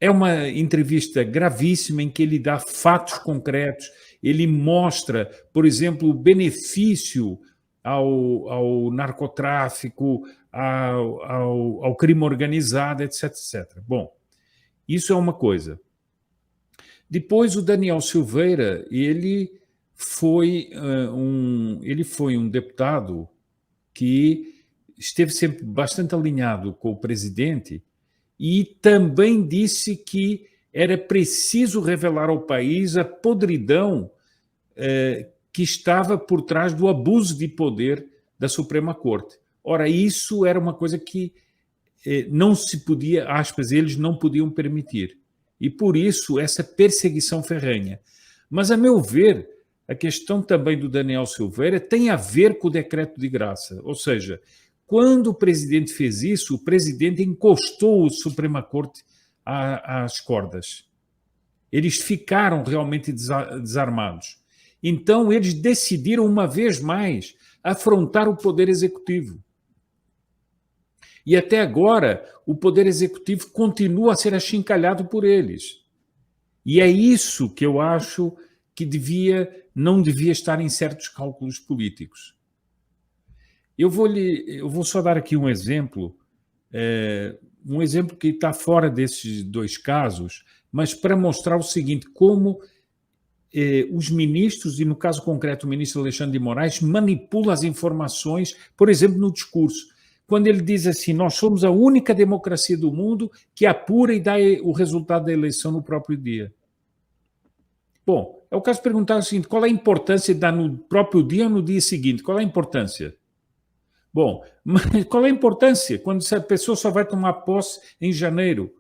É uma entrevista gravíssima em que ele dá fatos concretos, ele mostra, por exemplo, o benefício ao narcotráfico, ao crime organizado, etc, etc. Bom, isso é uma coisa. Depois, o Daniel Silveira, ele foi um deputado que esteve sempre bastante alinhado com o presidente e também disse que era preciso revelar ao país a podridão que estava por trás do abuso de poder da Suprema Corte. Ora, isso era uma coisa que não se podia, aspas, eles não podiam permitir. E por isso essa perseguição ferrenha. Mas, a meu ver, a questão também do Daniel Silveira tem a ver com o decreto de graça. Ou seja, quando o presidente fez isso, o presidente encostou a Suprema Corte às cordas. Eles ficaram realmente desarmados. Então, eles decidiram, uma vez mais, afrontar o Poder Executivo. E até agora, o Poder Executivo continua a ser achincalhado por eles. E é isso que eu acho que não devia estar em certos cálculos políticos. Eu vou só dar aqui um exemplo que está fora desses dois casos, mas para mostrar o seguinte, como os ministros, e no caso concreto o ministro Alexandre de Moraes, manipula as informações, por exemplo, no discurso. Quando ele diz assim, nós somos a única democracia do mundo que apura e dá o resultado da eleição no próprio dia. Bom, é o caso de perguntar o seguinte, qual é a importância de dar no próprio dia ou no dia seguinte? Qual é a importância? Bom, mas qual é a importância quando a pessoa só vai tomar posse em janeiro?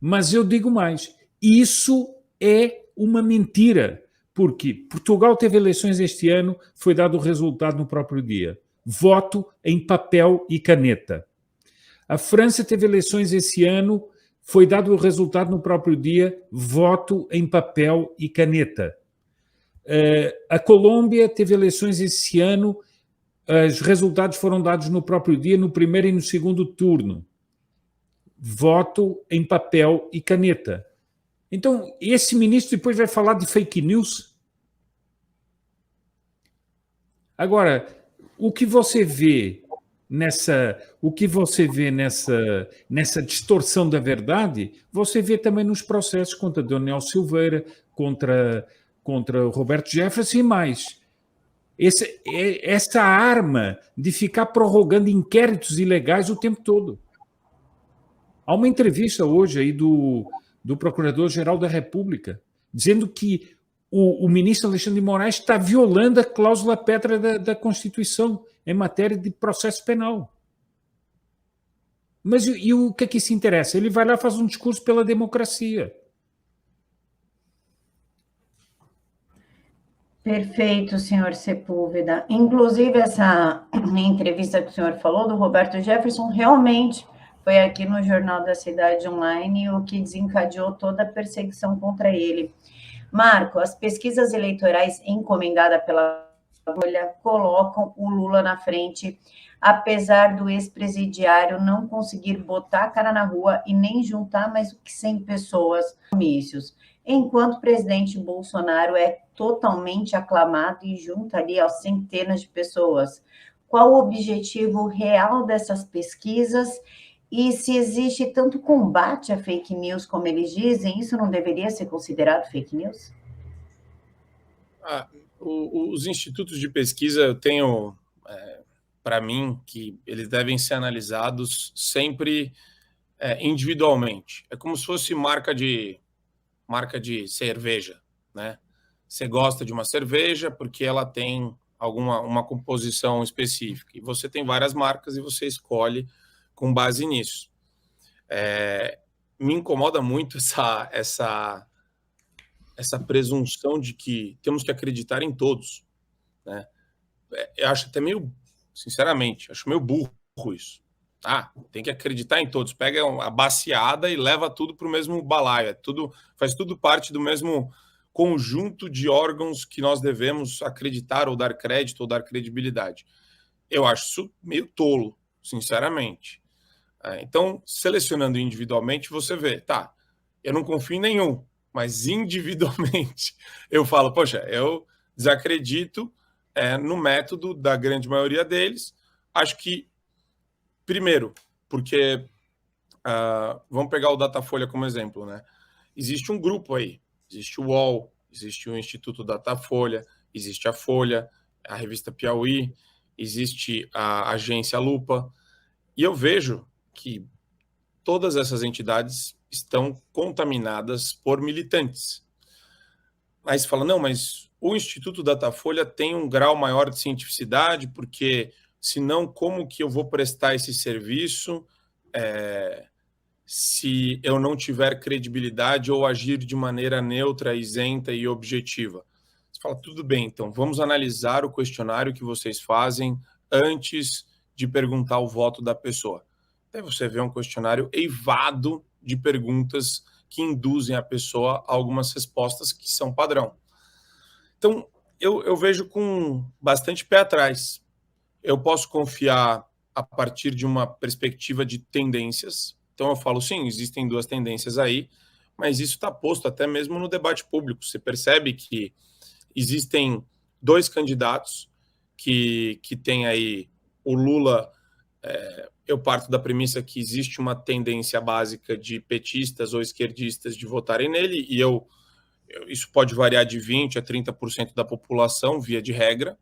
Mas eu digo mais, isso é uma mentira, porque Portugal teve eleições este ano, foi dado o resultado no próprio dia. Voto em papel e caneta. A França teve eleições esse ano, foi dado o resultado no próprio dia, voto em papel e caneta. A Colômbia teve eleições esse ano, os resultados foram dados no próprio dia, no primeiro e no segundo turno. Voto em papel e caneta. Então, esse ministro depois vai falar de fake news? Agora, o que você vê nessa distorção da verdade, você vê também nos processos contra Daniel Silveira, contra o Roberto Jefferson e mais. Essa arma de ficar prorrogando inquéritos ilegais o tempo todo. Há uma entrevista hoje aí do Procurador-Geral da República dizendo que o ministro Alexandre de Moraes está violando a cláusula pétrea da Constituição em matéria de processo penal. Mas e o que é que isso interessa? Ele vai lá e faz um discurso pela democracia. Perfeito, senhor Sepúlveda. Inclusive, essa entrevista que o senhor falou do Roberto Jefferson realmente foi aqui no Jornal da Cidade Online o que desencadeou toda a perseguição contra ele. Marco, as pesquisas eleitorais encomendadas pela Folha colocam o Lula na frente, apesar do ex-presidiário não conseguir botar a cara na rua e nem juntar mais do que 100 pessoas nos comícios, enquanto o presidente Bolsonaro é totalmente aclamado e junta ali aos centenas de pessoas. Qual o objetivo real dessas pesquisas? E se existe tanto combate a fake news como eles dizem, isso não deveria ser considerado fake news? Os institutos de pesquisa, eu tenho para mim que eles devem ser analisados sempre individualmente. É como se fosse marca de cerveja, né? Você gosta de uma cerveja porque ela tem uma composição específica. E você tem várias marcas e você escolhe com base nisso. Me incomoda muito essa presunção de que temos que acreditar em todos, né? Eu acho até sinceramente, acho meio burro isso. Tem que acreditar em todos. Pega a baciada e leva tudo para o mesmo balaio. Faz tudo parte do mesmo conjunto de órgãos que nós devemos acreditar ou dar crédito ou dar credibilidade. Eu acho isso meio tolo, sinceramente. Então, selecionando individualmente, você vê, eu não confio em nenhum, mas individualmente eu falo, poxa, eu desacredito no método da grande maioria deles. Acho que, primeiro, porque vamos pegar o Datafolha como exemplo, né? Existe um grupo aí, Existe o UOL, existe o Instituto Datafolha, existe a Folha, a revista Piauí, existe a agência Lupa, e eu vejo que todas essas entidades estão contaminadas por militantes. Aí você fala, não, mas o Instituto Datafolha tem um grau maior de cientificidade, porque senão como que eu vou prestar esse serviço se eu não tiver credibilidade ou agir de maneira neutra, isenta e objetiva? Você fala, tudo bem, então vamos analisar o questionário que vocês fazem antes de perguntar o voto da pessoa. Aí você vê um questionário eivado de perguntas que induzem a pessoa a algumas respostas que são padrão. Então, eu vejo com bastante pé atrás. Eu posso confiar a partir de uma perspectiva de tendências. Então, eu falo, sim, existem duas tendências aí, mas isso está posto até mesmo no debate público. Você percebe que existem dois candidatos que têm aí o Lula. Eu parto da premissa que existe uma tendência básica de petistas ou esquerdistas de votarem nele, e isso pode variar de 20% a 30% da população, via de regra.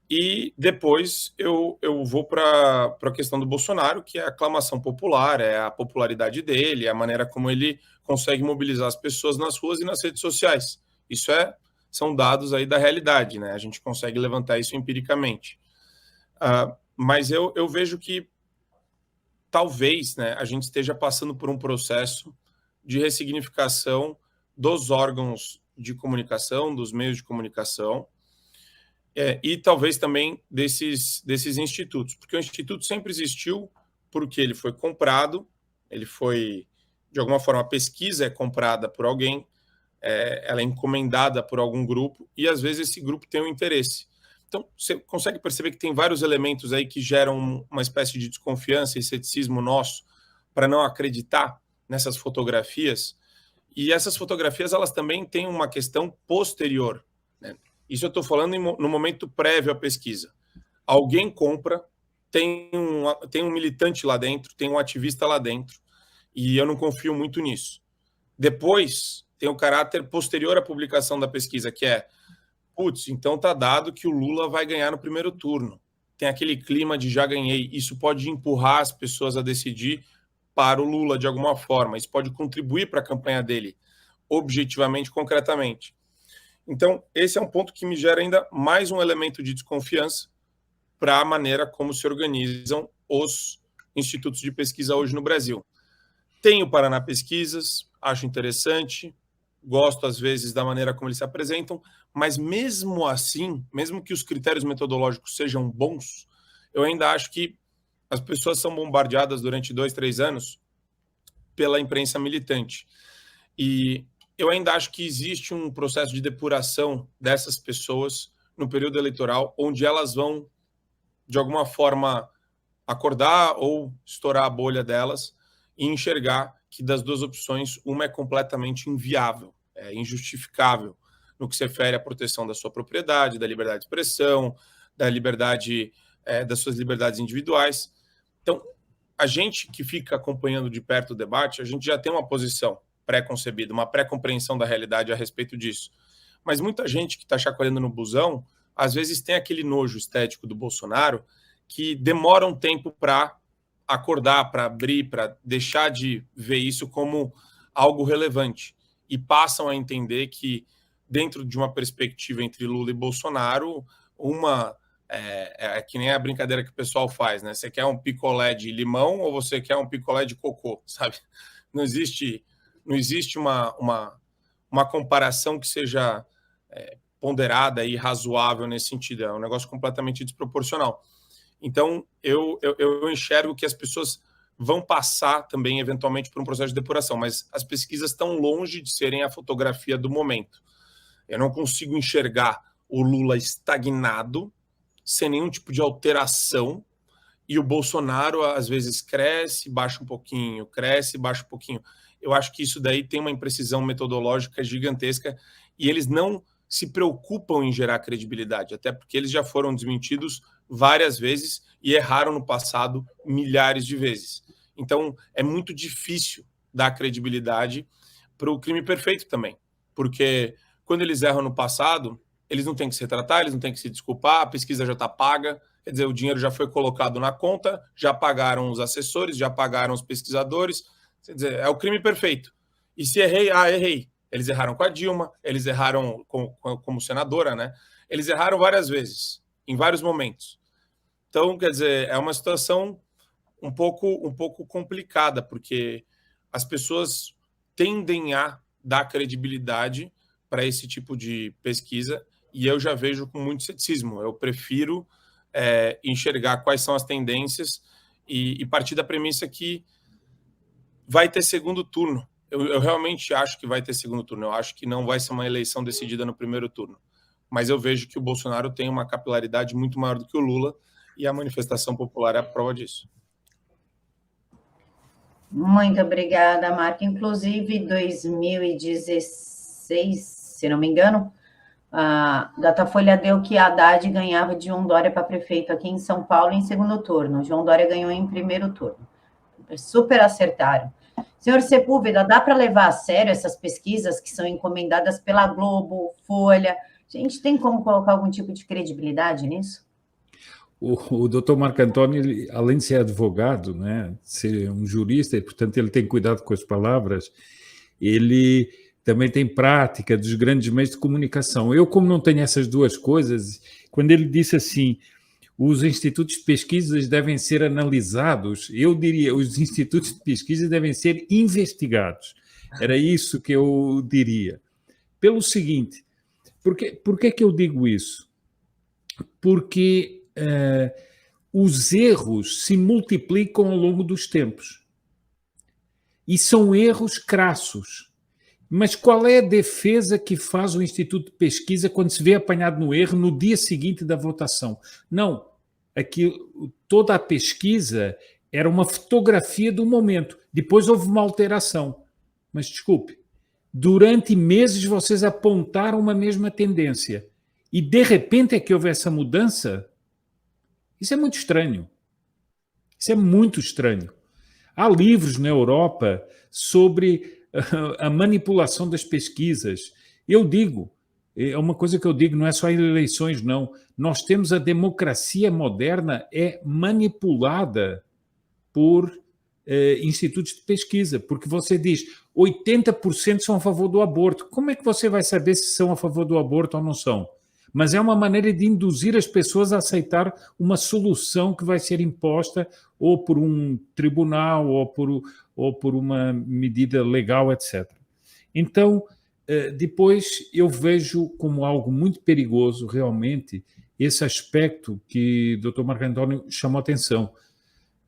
E depois eu vou para a questão do Bolsonaro, que é a aclamação popular, é a popularidade dele, é a maneira como ele consegue mobilizar as pessoas nas ruas e nas redes sociais. Isso são dados aí da realidade, né? A gente consegue levantar isso empiricamente. Mas eu vejo que talvez, né, a gente esteja passando por um processo de ressignificação dos órgãos de comunicação, dos meios de comunicação, e talvez também desses institutos, porque o instituto sempre existiu porque ele foi comprado, ele foi, de alguma forma, a pesquisa é comprada por alguém, ela é encomendada por algum grupo, e às vezes esse grupo tem um interesse. Então, você consegue perceber que tem vários elementos aí que geram uma espécie de desconfiança e ceticismo nosso para não acreditar nessas fotografias. E essas fotografias, elas também têm uma questão posterior, né? Isso eu estou falando no momento prévio à pesquisa. Alguém compra, tem um militante lá dentro, tem um ativista lá dentro, e eu não confio muito nisso. Depois, tem o caráter posterior à publicação da pesquisa, que é, putz, então está dado que o Lula vai ganhar no primeiro turno. Tem aquele clima de já ganhei. Isso pode empurrar as pessoas a decidir para o Lula de alguma forma. Isso pode contribuir para a campanha dele, objetivamente, concretamente. Então, esse é um ponto que me gera ainda mais um elemento de desconfiança para a maneira como se organizam os institutos de pesquisa hoje no Brasil. Tem o Paraná Pesquisas, acho interessante, gosto às vezes da maneira como eles se apresentam, mas mesmo assim, mesmo que os critérios metodológicos sejam bons, eu ainda acho que as pessoas são bombardeadas durante 2, 3 anos pela imprensa militante. E eu ainda acho que existe um processo de depuração dessas pessoas no período eleitoral, onde elas vão, de alguma forma, acordar ou estourar a bolha delas e enxergar que das duas opções, uma é completamente inviável, é injustificável no que se refere à proteção da sua propriedade, da liberdade de expressão, da liberdade, das suas liberdades individuais. Então, a gente que fica acompanhando de perto o debate, a gente já tem uma posição pré-concebida, uma pré-compreensão da realidade a respeito disso. Mas muita gente que está chacoalhando no busão, às vezes tem aquele nojo estético do Bolsonaro que demora um tempo para acordar, para abrir, para deixar de ver isso como algo relevante. E passam a entender que, dentro de uma perspectiva entre Lula e Bolsonaro, é que nem a brincadeira que o pessoal faz, né? Você quer um picolé de limão ou você quer um picolé de cocô, sabe? Não existe uma comparação que seja ponderada e razoável nesse sentido. É um negócio completamente desproporcional. Então, eu enxergo que as pessoas vão passar também, eventualmente, por um processo de depuração, mas as pesquisas estão longe de serem a fotografia do momento. Eu não consigo enxergar o Lula estagnado, sem nenhum tipo de alteração, e o Bolsonaro, às vezes, cresce, baixa um pouquinho, cresce, baixa um pouquinho. Eu acho que isso daí tem uma imprecisão metodológica gigantesca e eles não se preocupam em gerar credibilidade, até porque eles já foram desmentidos várias vezes e erraram no passado milhares de vezes. Então, é muito difícil dar credibilidade para o crime perfeito também. porque quando eles erram no passado, eles não têm que se retratar, eles não têm que se desculpar, a pesquisa já está paga, quer dizer, o dinheiro já foi colocado na conta, já pagaram os assessores, já pagaram os pesquisadores, quer dizer, é o crime perfeito. E se errei, errei. Eles erraram com a Dilma, eles erraram como senadora, né? Eles erraram várias vezes, em vários momentos. Então, quer dizer, é uma situação um pouco complicada, porque as pessoas tendem a dar credibilidade para esse tipo de pesquisa, e eu já vejo com muito ceticismo. Eu prefiro enxergar quais são as tendências e partir da premissa que vai ter segundo turno. Eu realmente acho que vai ter segundo turno. Eu acho que não vai ser uma eleição decidida no primeiro turno. Mas eu vejo que o Bolsonaro tem uma capilaridade muito maior do que o Lula, e a manifestação popular é a prova disso. Muito obrigada, Marco. Inclusive, 2016, se não me engano, a Datafolha deu que Haddad ganhava de João Dória para prefeito aqui em São Paulo em segundo turno. João Dória ganhou em primeiro turno. Super acertaram. Senhor Sepúlveda, dá para levar a sério essas pesquisas que são encomendadas pela Globo, Folha? A gente tem como colocar algum tipo de credibilidade nisso? O doutor Marco Antônio, ele, além de ser advogado, né, ser um jurista, e, portanto, ele tem cuidado com as palavras, ele também tem prática dos grandes meios de comunicação. Eu, como não tenho essas duas coisas, quando ele disse assim, os institutos de pesquisa devem ser analisados, eu diria, os institutos de pesquisa devem ser investigados. Era isso que eu diria. Pelo seguinte, por que que eu digo isso? Porque os erros se multiplicam ao longo dos tempos. E são erros crassos. Mas qual é a defesa que faz o Instituto de Pesquisa quando se vê apanhado no erro no dia seguinte da votação? Não. Aqui, toda a pesquisa era uma fotografia do momento. Depois houve uma alteração. Mas, desculpe, durante meses vocês apontaram uma mesma tendência. E, de repente, é que houve essa mudança? Isso é muito estranho. Isso é muito estranho. Há livros na Europa sobre a manipulação das pesquisas. Eu digo, é uma coisa que eu digo, não é só em eleições, não. Nós temos a democracia moderna manipulada por institutos de pesquisa, porque você diz 80% são a favor do aborto. Como é que você vai saber se são a favor do aborto ou não são? Mas é uma maneira de induzir as pessoas a aceitar uma solução que vai ser imposta ou por um tribunal ou por uma medida legal, etc. Então, depois eu vejo como algo muito perigoso, realmente, esse aspecto que o Dr. Marco Antônio chamou a atenção.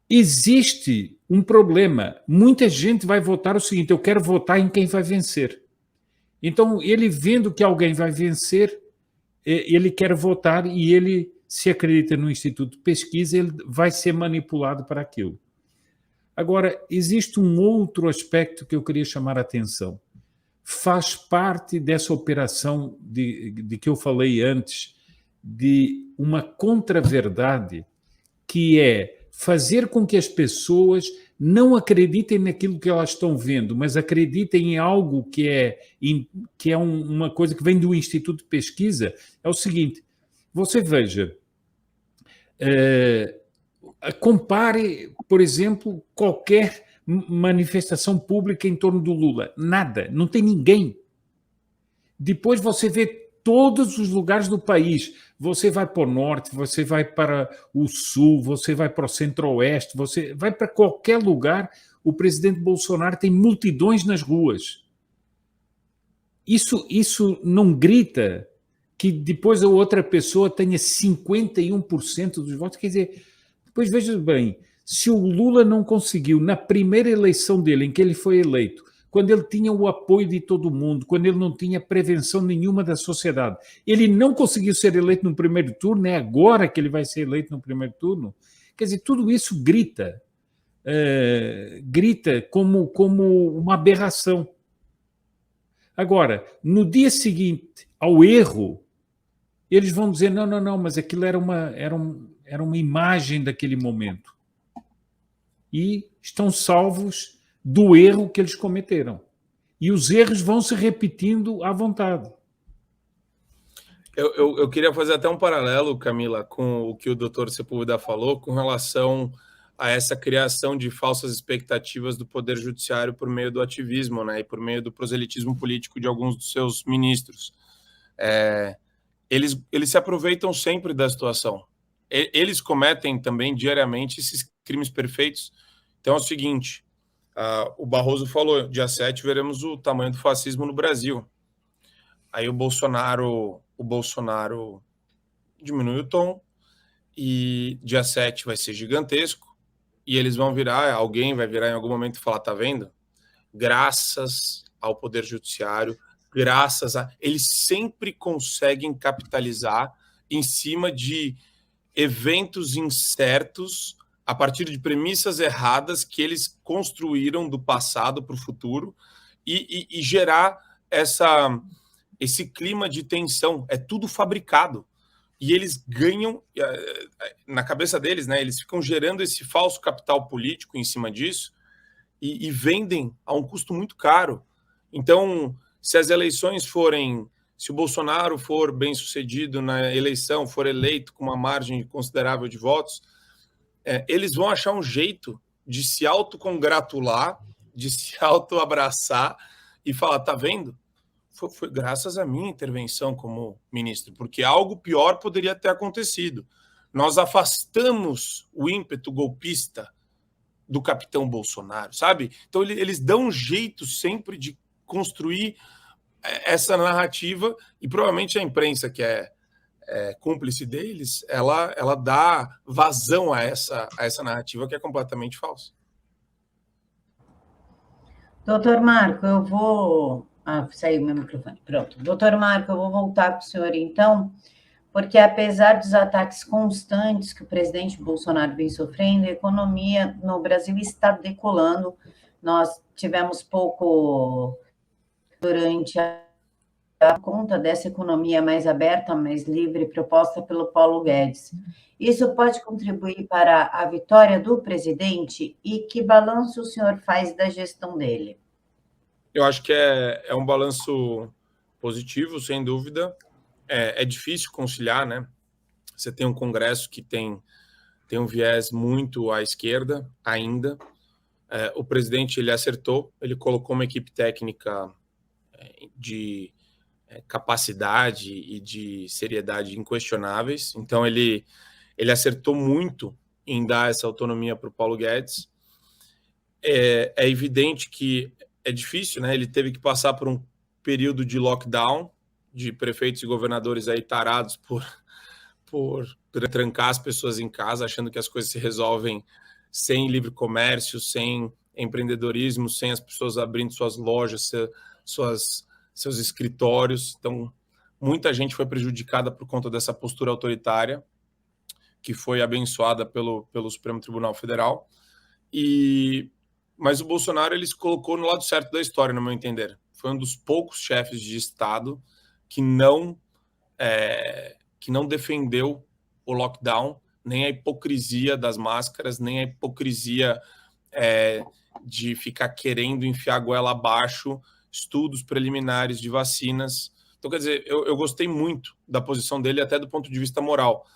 Existe um problema. Muita gente vai votar o seguinte, eu quero votar em quem vai vencer. Então, ele vendo que alguém vai vencer, ele quer votar e ele se acredita no Instituto de Pesquisa, ele vai ser manipulado para aquilo. Agora, existe um outro aspecto que eu queria chamar a atenção. Faz parte dessa operação de que eu falei antes, de uma contra-verdade, que é fazer com que as pessoas não acreditem naquilo que elas estão vendo, mas acreditem em algo que é uma coisa que vem do Instituto de Pesquisa. É o seguinte, você veja, compare, por exemplo, qualquer manifestação pública em torno do Lula. Nada, não tem ninguém. Depois você vê todos os lugares do país. Você vai para o norte, você vai para o sul, você vai para o centro-oeste, você vai para qualquer lugar, o presidente Bolsonaro tem multidões nas ruas. Isso não grita que depois a outra pessoa tenha 51% dos votos. Quer dizer, depois veja bem, se o Lula não conseguiu, na primeira eleição dele, em que ele foi eleito, quando ele tinha o apoio de todo mundo, quando ele não tinha prevenção nenhuma da sociedade, ele não conseguiu ser eleito no primeiro turno, é agora que ele vai ser eleito no primeiro turno. Quer dizer, tudo isso grita como uma aberração. Agora, no dia seguinte ao erro, eles vão dizer, não, mas aquilo era uma imagem daquele momento. E estão salvos do erro que eles cometeram. e os erros vão se repetindo à vontade. Eu queria fazer até um paralelo, Camila, com o que o doutor Sepúlveda falou com relação a essa criação de falsas expectativas do Poder Judiciário por meio do ativismo, né, e por meio do proselitismo político de alguns dos seus ministros. Eles se aproveitam sempre da situação. Eles cometem também diariamente esses crimes perfeitos. Então é o seguinte, o Barroso falou, dia 7 veremos o tamanho do fascismo no Brasil. Aí o Bolsonaro diminui o tom e dia 7 vai ser gigantesco e eles vão virar, alguém vai virar em algum momento e falar, tá vendo? Graças ao Poder Judiciário, eles sempre conseguem capitalizar em cima de eventos incertos a partir de premissas erradas que eles construíram do passado para o futuro e gerar esse clima de tensão. É tudo fabricado. E eles ganham, na cabeça deles, né? Eles ficam gerando esse falso capital político em cima disso e vendem a um custo muito caro. Então, se as eleições se o Bolsonaro for bem sucedido na eleição, for eleito com uma margem considerável de votos, eles vão achar um jeito de se autocongratular, de se autoabraçar e falar, tá vendo? Foi graças à minha intervenção como ministro, porque algo pior poderia ter acontecido. Nós afastamos o ímpeto golpista do capitão Bolsonaro, sabe? Então eles dão um jeito sempre de construir essa narrativa e provavelmente a imprensa, que é cúmplice deles, ela dá vazão a essa narrativa que é completamente falsa. Doutor Marco, eu vou... saiu meu microfone. Pronto. Doutor Marco, eu vou voltar para o senhor, então, porque apesar dos ataques constantes que o presidente Bolsonaro vem sofrendo, a economia no Brasil está decolando. Nós tivemos pouco durante a conta dessa economia mais aberta, mais livre, proposta pelo Paulo Guedes. Isso pode contribuir para a vitória do presidente? E que balanço o senhor faz da gestão dele? Eu acho que é um balanço positivo, sem dúvida. É difícil conciliar, né? Você tem um Congresso que tem um viés muito à esquerda ainda. O presidente, ele acertou, ele colocou uma equipe técnica de capacidade e de seriedade inquestionáveis. Então, ele acertou muito em dar essa autonomia para o Paulo Guedes. É evidente que é difícil, né? Ele teve que passar por um período de lockdown, de prefeitos e governadores aí tarados por trancar as pessoas em casa, achando que as coisas se resolvem sem livre comércio, sem empreendedorismo, sem as pessoas abrindo suas lojas, seus escritórios. Então, muita gente foi prejudicada por conta dessa postura autoritária, que foi abençoada pelo Supremo Tribunal Federal. Mas o Bolsonaro, ele se colocou no lado certo da história, no meu entender. Foi um dos poucos chefes de Estado que não defendeu o lockdown, nem a hipocrisia das máscaras, nem a hipocrisia de ficar querendo enfiar a goela abaixo estudos preliminares de vacinas. Então, quer dizer, eu gostei muito da posição dele, até do ponto de vista moral.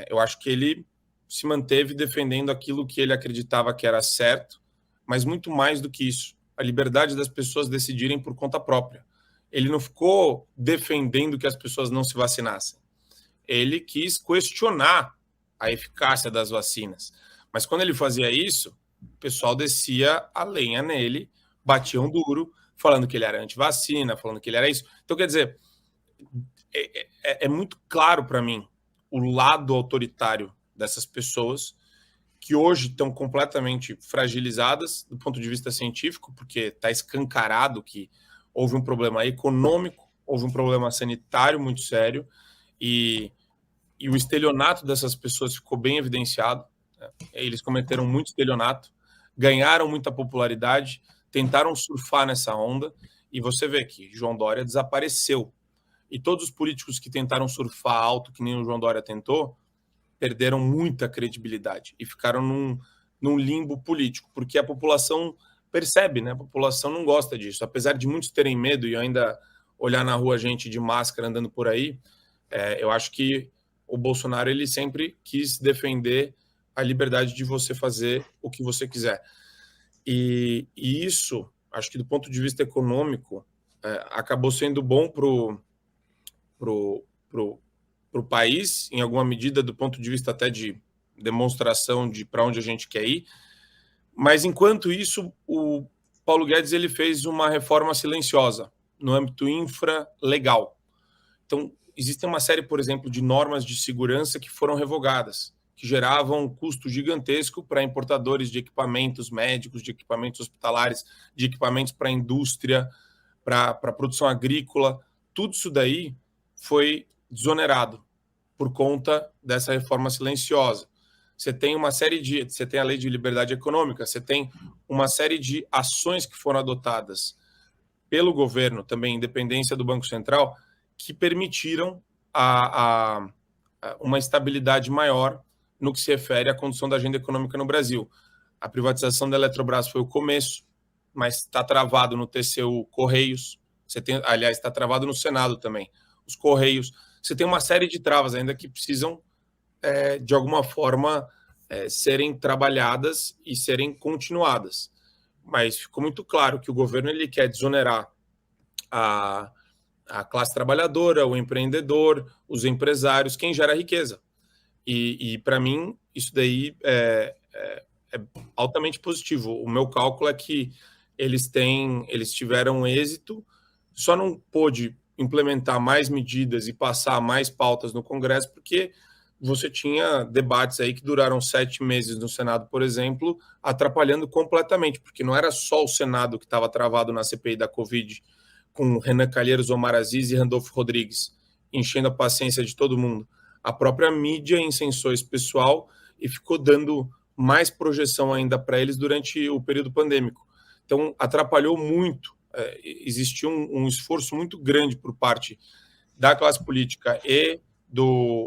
Eu acho que ele se manteve defendendo aquilo que ele acreditava que era certo, mas muito mais do que isso, a liberdade das pessoas decidirem por conta própria. Ele não ficou defendendo que as pessoas não se vacinassem. Ele quis questionar a eficácia das vacinas. Mas quando ele fazia isso, o pessoal descia a lenha nele, batiam duro, falando que ele era anti-vacina, falando que ele era isso. Então, quer dizer, é muito claro para mim o lado autoritário dessas pessoas que hoje estão completamente fragilizadas do ponto de vista científico, porque está escancarado que houve um problema econômico, houve um problema sanitário muito sério, e o estelionato dessas pessoas ficou bem evidenciado. Eles cometeram muito estelionato, ganharam muita popularidade, tentaram surfar nessa onda, e você vê que João Dória desapareceu. E todos os políticos que tentaram surfar alto, que nem o João Dória tentou, perderam muita credibilidade e ficaram num limbo político, porque a população percebe, né? A população não gosta disso. Apesar de muitos terem medo e ainda olhar na rua gente de máscara andando por aí, eu acho que o Bolsonaro ele sempre quis defender a liberdade de você fazer o que você quiser. E isso, acho que do ponto de vista econômico, acabou sendo bom pro país, em alguma medida, do ponto de vista até de demonstração de para onde a gente quer ir. Mas, enquanto isso, o Paulo Guedes ele fez uma reforma silenciosa no âmbito infralegal. Então, existem uma série, por exemplo, de normas de segurança que foram revogadas, que geravam um custo gigantesco para importadores de equipamentos médicos, de equipamentos hospitalares, de equipamentos para a indústria, para a produção agrícola. Tudo isso daí foi desonerado por conta dessa reforma silenciosa. Você tem você tem a lei de liberdade econômica, você tem uma série de ações que foram adotadas pelo governo, também independência do Banco Central, que permitiram uma estabilidade maior no que se refere à condução da agenda econômica no Brasil. A privatização da Eletrobras foi o começo, mas está travado no TCU Correios, aliás, está travado no Senado também, os Correios. Você tem uma série de travas ainda que precisam, de alguma forma, serem trabalhadas e serem continuadas. Mas ficou muito claro que o governo ele quer desonerar a classe trabalhadora, o empreendedor, os empresários, quem gera riqueza. E para mim, isso daí é altamente positivo. O meu cálculo é que eles tiveram êxito, só não pôde implementar mais medidas e passar mais pautas no Congresso, porque você tinha debates aí que duraram 7 meses no Senado, por exemplo, atrapalhando completamente, porque não era só o Senado que estava travado na CPI da Covid, com Renan Calheiros, Omar Aziz e Randolfo Rodrigues, enchendo a paciência de todo mundo. A própria mídia incensou esse pessoal e ficou dando mais projeção ainda para eles durante o período pandêmico. Então, atrapalhou muito. Existiu um esforço muito grande por parte da classe política e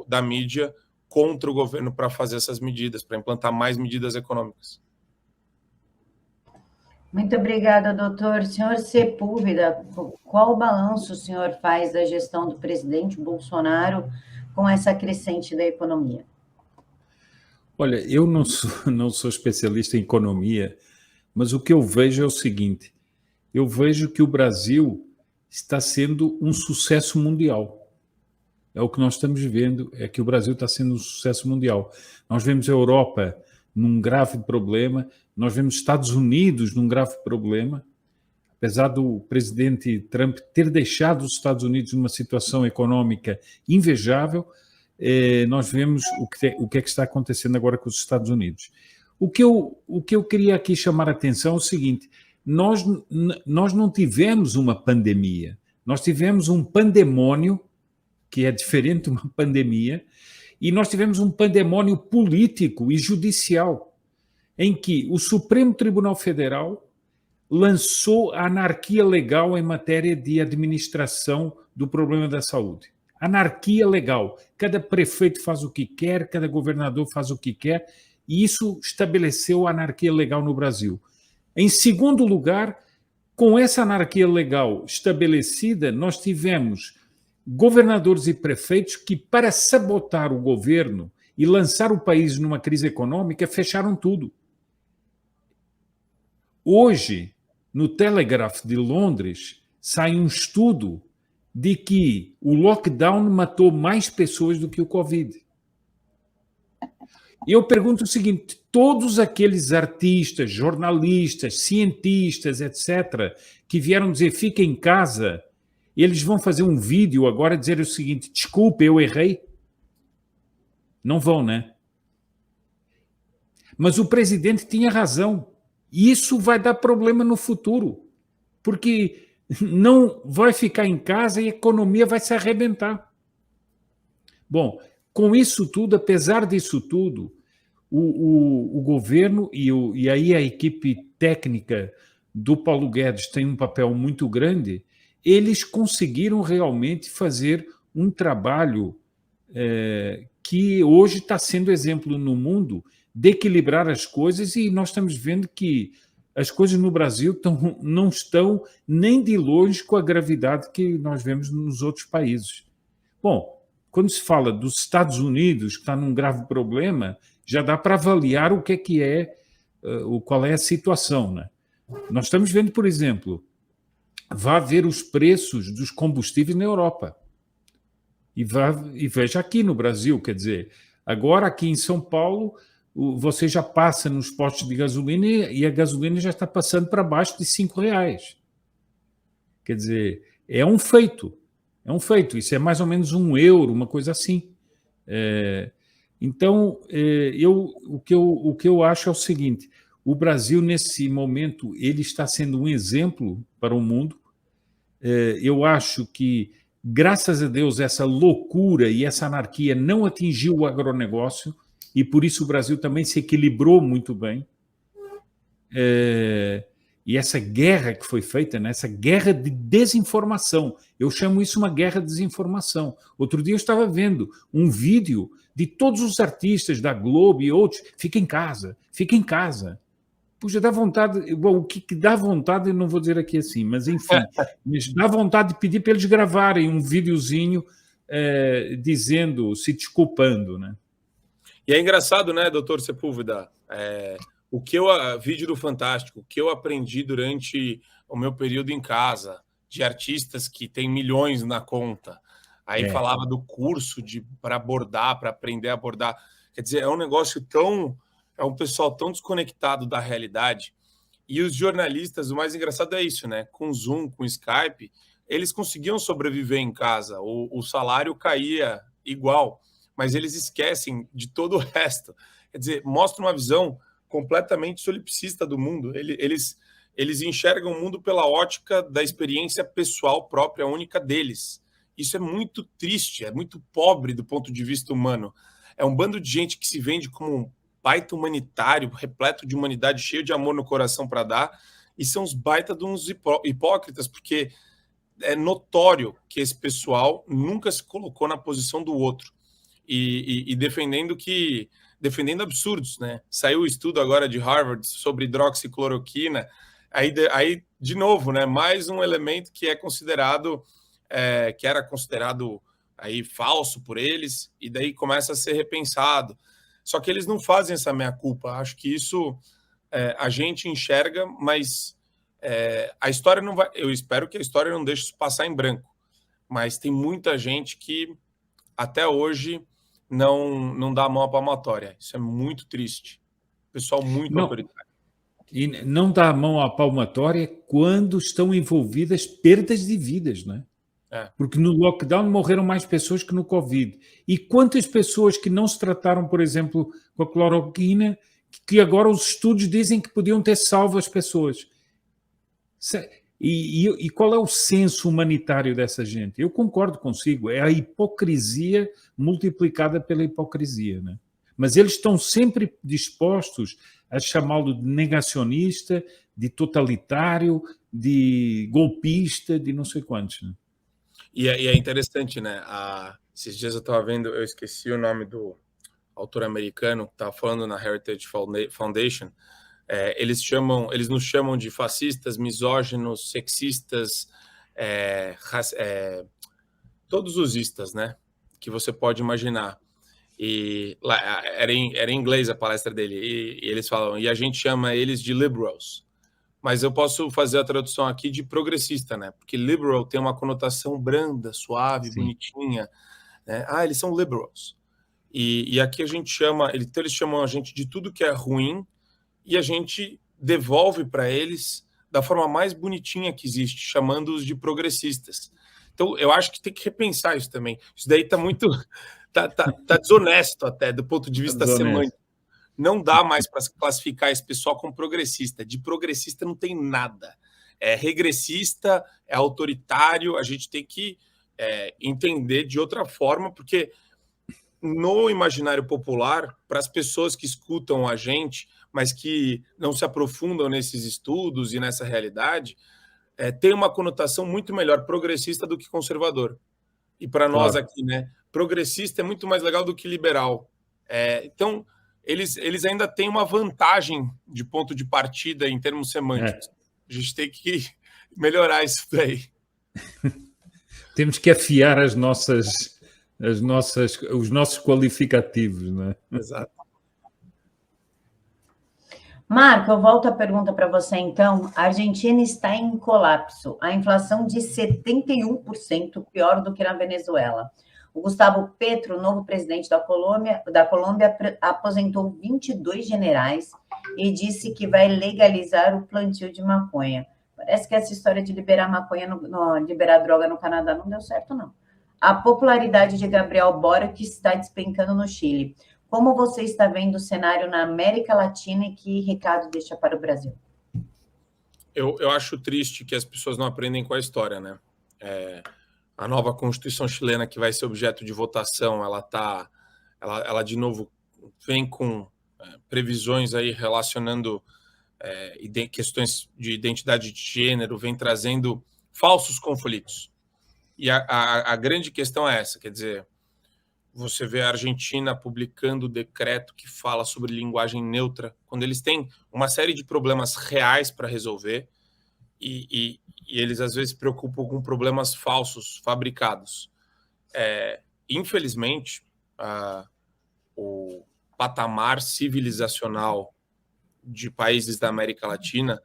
da mídia contra o governo para fazer essas medidas, para implantar mais medidas econômicas. Muito obrigada, doutor. Senhor Sepúlveda, qual balanço o senhor faz da gestão do presidente Bolsonaro com essa crescente da economia? Olha, eu não sou especialista em economia, mas o que eu vejo é o seguinte: eu vejo que o Brasil está sendo um sucesso mundial. É o que nós estamos vendo, é que o Brasil está sendo um sucesso mundial. Nós vemos a Europa num grave problema, nós vemos Estados Unidos num grave problema, apesar do presidente Trump ter deixado os Estados Unidos numa situação econômica invejável, nós vemos o que é que está acontecendo agora com os Estados Unidos. O que eu queria aqui chamar a atenção é o seguinte: nós não tivemos uma pandemia, nós tivemos um pandemônio, que é diferente de uma pandemia, e nós tivemos um pandemônio político e judicial, em que o Supremo Tribunal Federal lançou a anarquia legal em matéria de administração do problema da saúde. Anarquia legal. Cada prefeito faz o que quer, cada governador faz o que quer, e isso estabeleceu a anarquia legal no Brasil. Em segundo lugar, com essa anarquia legal estabelecida, nós tivemos governadores e prefeitos que, para sabotar o governo e lançar o país numa crise econômica, fecharam tudo. Hoje, no Telegraph de Londres, sai um estudo de que o lockdown matou mais pessoas do que o Covid. E eu pergunto o seguinte: todos aqueles artistas, jornalistas, cientistas, etc., que vieram dizer fica em casa, eles vão fazer um vídeo agora dizer o seguinte: desculpe, eu errei? Não vão, né? Mas o presidente tinha razão. Isso vai dar problema no futuro, porque não vai ficar em casa e a economia vai se arrebentar. Bom, com isso tudo, apesar disso tudo, o governo e aí a equipe técnica do Paulo Guedes tem um papel muito grande. Eles conseguiram realmente fazer um trabalho que hoje está sendo exemplo no mundo de equilibrar as coisas, e nós estamos vendo que as coisas no Brasil não estão nem de longe com a gravidade que nós vemos nos outros países. Bom, quando se fala dos Estados Unidos, que está num grave problema, já dá para avaliar o que é, qual é a situação, né? Nós estamos vendo, por exemplo, vá ver os preços dos combustíveis na Europa. E veja aqui no Brasil, quer dizer, agora aqui em São Paulo, você já passa nos postos de gasolina e a gasolina já está passando para baixo de R$ 5. Quer dizer, é um feito. Isso é mais ou menos €1, uma coisa assim. Então, o que eu acho é o seguinte: o Brasil, nesse momento, ele está sendo um exemplo para o mundo. Eu acho que, graças a Deus, essa loucura e essa anarquia não atingiu o agronegócio, e por isso o Brasil também se equilibrou muito bem. E essa guerra que foi feita, né, essa guerra de desinformação, eu chamo isso uma guerra de desinformação. Outro dia eu estava vendo um vídeo de todos os artistas da Globo e outros: fica em casa, fica em casa. Puxa, dá vontade, bom, o que dá vontade eu não vou dizer aqui assim, mas enfim, dá vontade de pedir para eles gravarem um videozinho dizendo, se desculpando, né? E é engraçado, né, doutor Sepúlveda, vídeo do Fantástico, o que eu aprendi durante o meu período em casa, de artistas que têm milhões na conta, aí falava do curso para abordar, para aprender a abordar, quer dizer, é um negócio é um pessoal tão desconectado da realidade, e os jornalistas, o mais engraçado é isso, né, com Zoom, com Skype, eles conseguiam sobreviver em casa, o salário caía igual, mas eles esquecem de todo o resto. Quer dizer, mostra uma visão completamente solipsista do mundo. Eles enxergam o mundo pela ótica da experiência pessoal própria, única deles. Isso é muito triste, é muito pobre do ponto de vista humano. É um bando de gente que se vende como um baita humanitário, repleto de humanidade, cheio de amor no coração para dar, e são os baita de uns hipócritas, porque é notório que esse pessoal nunca se colocou na posição do outro. E defendendo absurdos, né? Saiu o estudo agora de Harvard sobre hidroxicloroquina, aí de novo, né? Mais um elemento que que era considerado aí falso por eles, e daí começa a ser repensado. Só que eles não fazem essa meia-culpa. Acho que isso a gente enxerga, mas a história não vai. Eu espero que a história não deixe isso passar em branco. Mas tem muita gente que até hoje não dá a mão à palmatória. Isso é muito triste. Pessoal muito autoritário. E não dá a mão à palmatória quando estão envolvidas perdas de vidas, né? Porque no lockdown morreram mais pessoas que no Covid. E quantas pessoas que não se trataram, por exemplo, com a cloroquina, que agora os estudos dizem que podiam ter salvo as pessoas? E qual é o senso humanitário dessa gente? Eu concordo consigo, é a hipocrisia multiplicada pela hipocrisia, né? Mas eles estão sempre dispostos a chamá-lo de negacionista, de totalitário, de golpista, de não sei quantos, né? E é interessante, né? Esses dias eu estava vendo, eu esqueci o nome do autor americano que estava falando na Heritage Foundation. Eles nos chamam de fascistas, misóginos, sexistas, todos os istas, né? Que você pode imaginar. E lá, era em inglês a palestra dele, e eles falam, e a gente chama eles de liberals. Mas eu posso fazer a tradução aqui de progressista, né? Porque liberal tem uma conotação branda, suave, sim, bonitinha, né? Eles são liberals. E aqui a gente então eles chamam a gente de tudo que é ruim, e a gente devolve para eles da forma mais bonitinha que existe, chamando-os de progressistas. Então, eu acho que tem que repensar isso também. Isso daí está muito... tá desonesto até, do ponto de vista semântico. Não dá mais para classificar esse pessoal como progressista. De progressista não tem nada. É regressista, é autoritário. A gente tem que entender de outra forma, porque no imaginário popular, para as pessoas que escutam a gente, mas que não se aprofundam nesses estudos e nessa realidade, tem uma conotação muito melhor progressista do que conservador. E para nós aqui, né, progressista é muito mais legal do que liberal. Então, eles ainda têm uma vantagem de ponto de partida em termos semânticos. A gente tem que melhorar isso daí. Temos que afiar os nossos qualificativos, né? Exato. Marco, eu volto a pergunta para você, então. A Argentina está em colapso. A inflação de 71%, pior do que na Venezuela. O Gustavo Petro, novo presidente da Colômbia, aposentou 22 generais e disse que vai legalizar o plantio de maconha. Parece que essa história de liberar maconha, liberar droga no Canadá não deu certo, não. A popularidade de Gabriel Boric está despencando no Chile. Como você está vendo o cenário na América Latina e que recado deixa para o Brasil? Eu acho triste que as pessoas não aprendem com a história, né? A nova Constituição chilena, que vai ser objeto de votação, ela de novo vem com previsões aí relacionando questões de identidade de gênero, vem trazendo falsos conflitos. E a grande questão é essa, quer dizer, você vê a Argentina publicando decreto que fala sobre linguagem neutra, quando eles têm uma série de problemas reais para resolver e eles às vezes se preocupam com problemas falsos, fabricados. Infelizmente, o patamar civilizacional de países da América Latina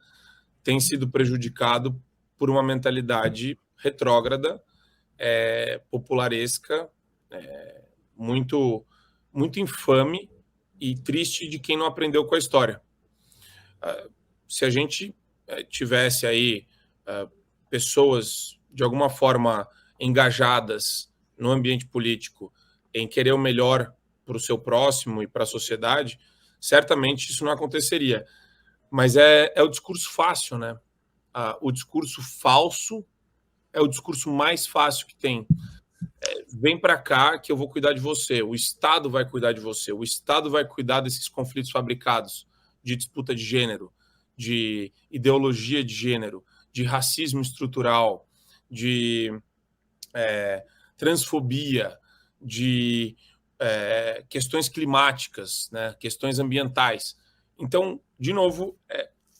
tem sido prejudicado por uma mentalidade retrógrada, popularesca, muito, muito infame e triste de quem não aprendeu com a história. Se a gente tivesse aí pessoas de alguma forma engajadas no ambiente político em querer o melhor para o seu próximo e para a sociedade, certamente isso não aconteceria. Mas é o discurso fácil, né? O discurso falso é o discurso mais fácil que tem. Vem para cá que eu vou cuidar de você, o Estado vai cuidar de você, o Estado vai cuidar desses conflitos fabricados, de disputa de gênero, de ideologia de gênero, de racismo estrutural, de transfobia, de questões climáticas, né, questões ambientais. Então, de novo,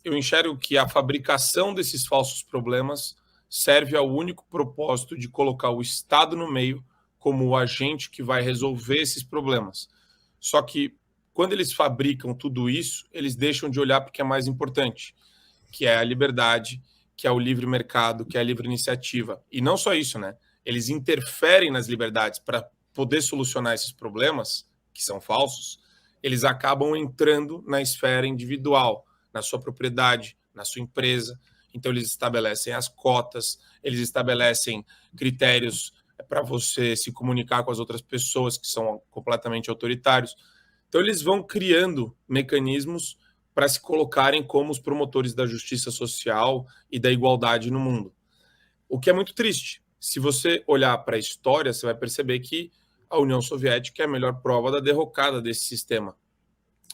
eu enxergo que a fabricação desses falsos problemas serve ao único propósito de colocar o Estado no meio como o agente que vai resolver esses problemas. Só que, quando eles fabricam tudo isso, eles deixam de olhar para o que é mais importante, que é a liberdade, que é o livre mercado, que é a livre iniciativa. E não só isso, né? Eles interferem nas liberdades para poder solucionar esses problemas, que são falsos, eles acabam entrando na esfera individual, na sua propriedade, na sua empresa. Então, eles estabelecem as cotas, eles estabelecem critérios para você se comunicar com as outras pessoas, que são completamente autoritários. Então, eles vão criando mecanismos para se colocarem como os promotores da justiça social e da igualdade no mundo. O que é muito triste. Se você olhar para a história, você vai perceber que a União Soviética é a melhor prova da derrocada desse sistema.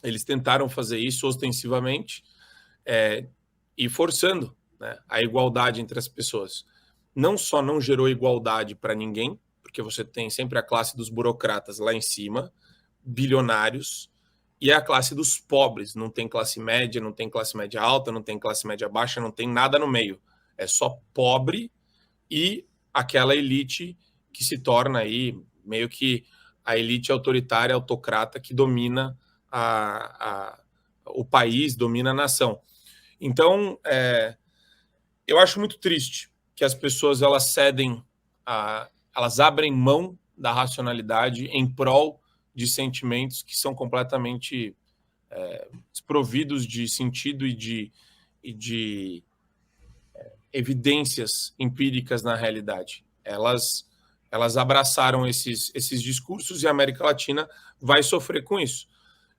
Eles tentaram fazer isso ostensivamente e forçando, né, a igualdade entre as pessoas. Não só não gerou igualdade para ninguém, porque você tem sempre a classe dos burocratas lá em cima, bilionários, e a classe dos pobres. Não tem classe média, não tem classe média alta, não tem classe média baixa, não tem nada no meio. É só pobre e aquela elite que se torna aí meio que a elite autoritária, autocrata que domina o país, domina a nação. Então, eu acho muito triste que as pessoas elas cedem, elas abrem mão da racionalidade em prol de sentimentos que são completamente desprovidos de sentido e de evidências empíricas na realidade. Elas abraçaram esses discursos e a América Latina vai sofrer com isso.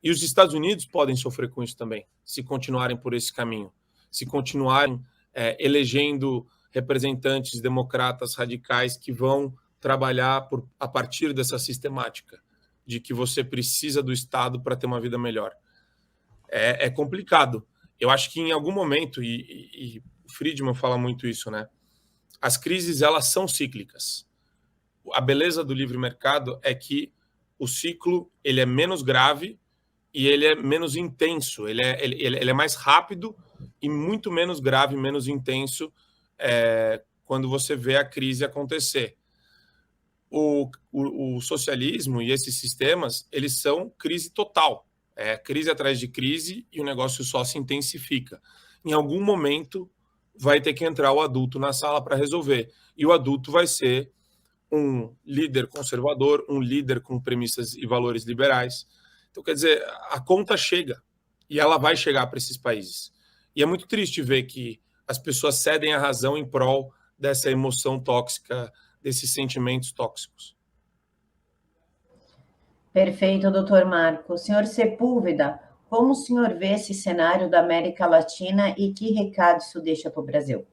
E os Estados Unidos podem sofrer com isso também, se continuarem por esse caminho, se continuarem elegendo representantes democratas radicais que vão trabalhar a partir dessa sistemática de que você precisa do Estado para ter uma vida melhor. É complicado. Eu acho que em algum momento, e Friedman fala muito isso, né? As crises, elas são cíclicas. A beleza do livre mercado é que o ciclo ele é menos grave e ele é menos intenso, ele é mais rápido e muito menos grave, menos intenso quando você vê a crise acontecer. O socialismo e esses sistemas, eles são crise total. É crise atrás de crise e o negócio só se intensifica. Em algum momento vai ter que entrar o adulto na sala para resolver. E o adulto vai ser um líder conservador, um líder com premissas e valores liberais. Então, quer dizer, a conta chega e ela vai chegar para esses países. E é muito triste ver que as pessoas cedem a razão em prol dessa emoção tóxica, desses sentimentos tóxicos. Perfeito, doutor Marco. Senhor Sepúlveda, como o senhor vê esse cenário da América Latina e que recado isso deixa para o Brasil?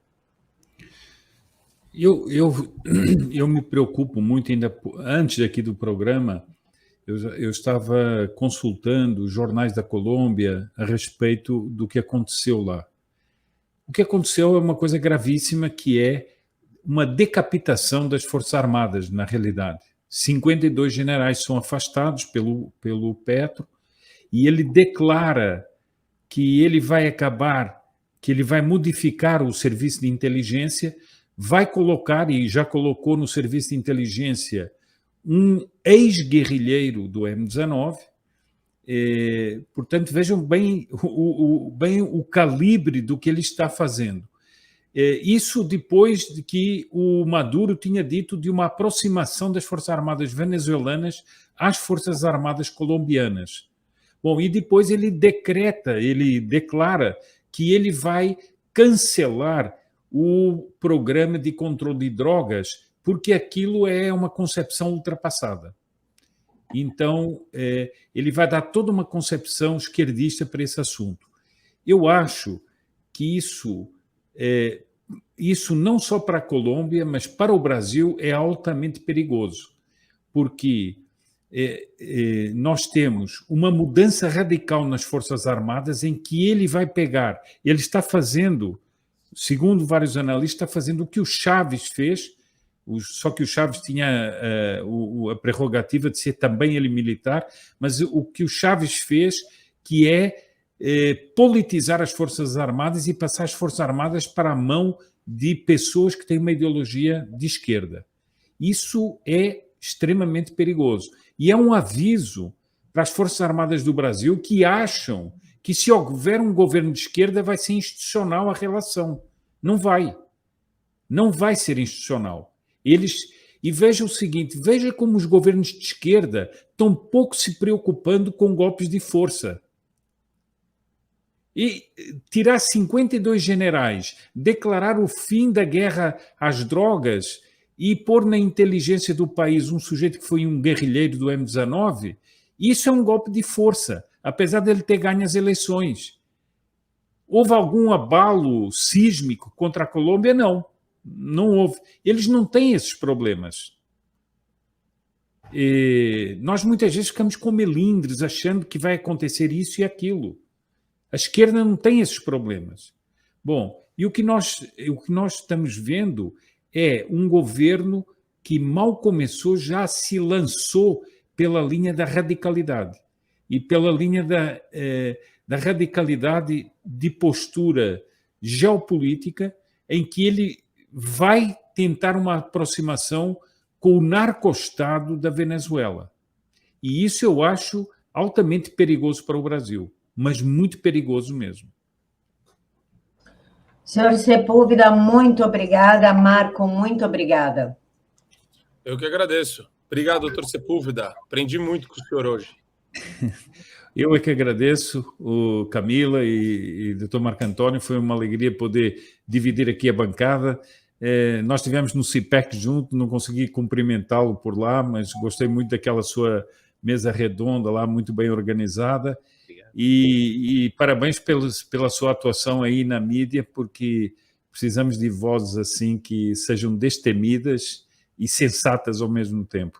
Eu me preocupo muito, ainda antes aqui do programa, eu estava consultando os jornais da Colômbia a respeito do que aconteceu lá. O que aconteceu é uma coisa gravíssima, que é uma decapitação das Forças Armadas, na realidade. 52 generais são afastados pelo Petro, e ele declara que ele vai acabar, que ele vai modificar o serviço de inteligência, vai colocar, e já colocou no serviço de inteligência, um ex-guerrilheiro do M19. Portanto, vejam bem o calibre do que ele está fazendo. Isso depois de que o Maduro tinha dito de uma aproximação das Forças Armadas venezuelanas às Forças Armadas colombianas. Bom, e depois ele declara que ele vai cancelar o programa de controle de drogas, porque aquilo é uma concepção ultrapassada. Então, ele vai dar toda uma concepção esquerdista para esse assunto. Eu acho que isso não só para a Colômbia, mas para o Brasil é altamente perigoso, porque nós temos uma mudança radical nas Forças Armadas, em que ele está fazendo, segundo vários analistas, está fazendo o que o Chaves fez, só que o Chaves tinha a prerrogativa de ser também ele militar, mas o que o Chaves fez, que é politizar as Forças Armadas e passar as Forças Armadas para a mão de pessoas que têm uma ideologia de esquerda. Isso é extremamente perigoso. E é um aviso para as Forças Armadas do Brasil, que acham que, se houver um governo de esquerda, vai ser institucional a relação. Não vai. Não vai ser institucional. E veja o seguinte, veja como os governos de esquerda estão pouco se preocupando com golpes de força. E tirar 52 generais, declarar o fim da guerra às drogas e pôr na inteligência do país um sujeito que foi um guerrilheiro do M19, isso é um golpe de força, apesar dele ter ganho as eleições. Houve algum abalo sísmico contra a Colômbia? Não, não houve. Eles não têm esses problemas. Nós muitas vezes ficamos com melindres, achando que vai acontecer isso e aquilo. A esquerda não tem esses problemas. Bom, e o que nós estamos vendo é um governo que mal começou, já se lançou pela linha da radicalidade e pela linha da radicalidade de postura geopolítica, em que ele vai tentar uma aproximação com o narco-estado da Venezuela. E isso eu acho altamente perigoso para o Brasil, mas muito perigoso mesmo. Senhor Sepúlveda, muito obrigada. Marco, muito obrigada. Eu que agradeço. Obrigado, doutor Sepúlveda. Aprendi muito com o senhor hoje. Eu é que agradeço, Camila e doutor Marco Antônio. Foi uma alegria poder dividir aqui a bancada. Nós estivemos no CIPEC junto, não consegui cumprimentá-lo por lá, mas gostei muito daquela sua mesa redonda lá, muito bem organizada. E parabéns pela sua atuação aí na mídia, porque precisamos de vozes assim que sejam destemidas e sensatas ao mesmo tempo.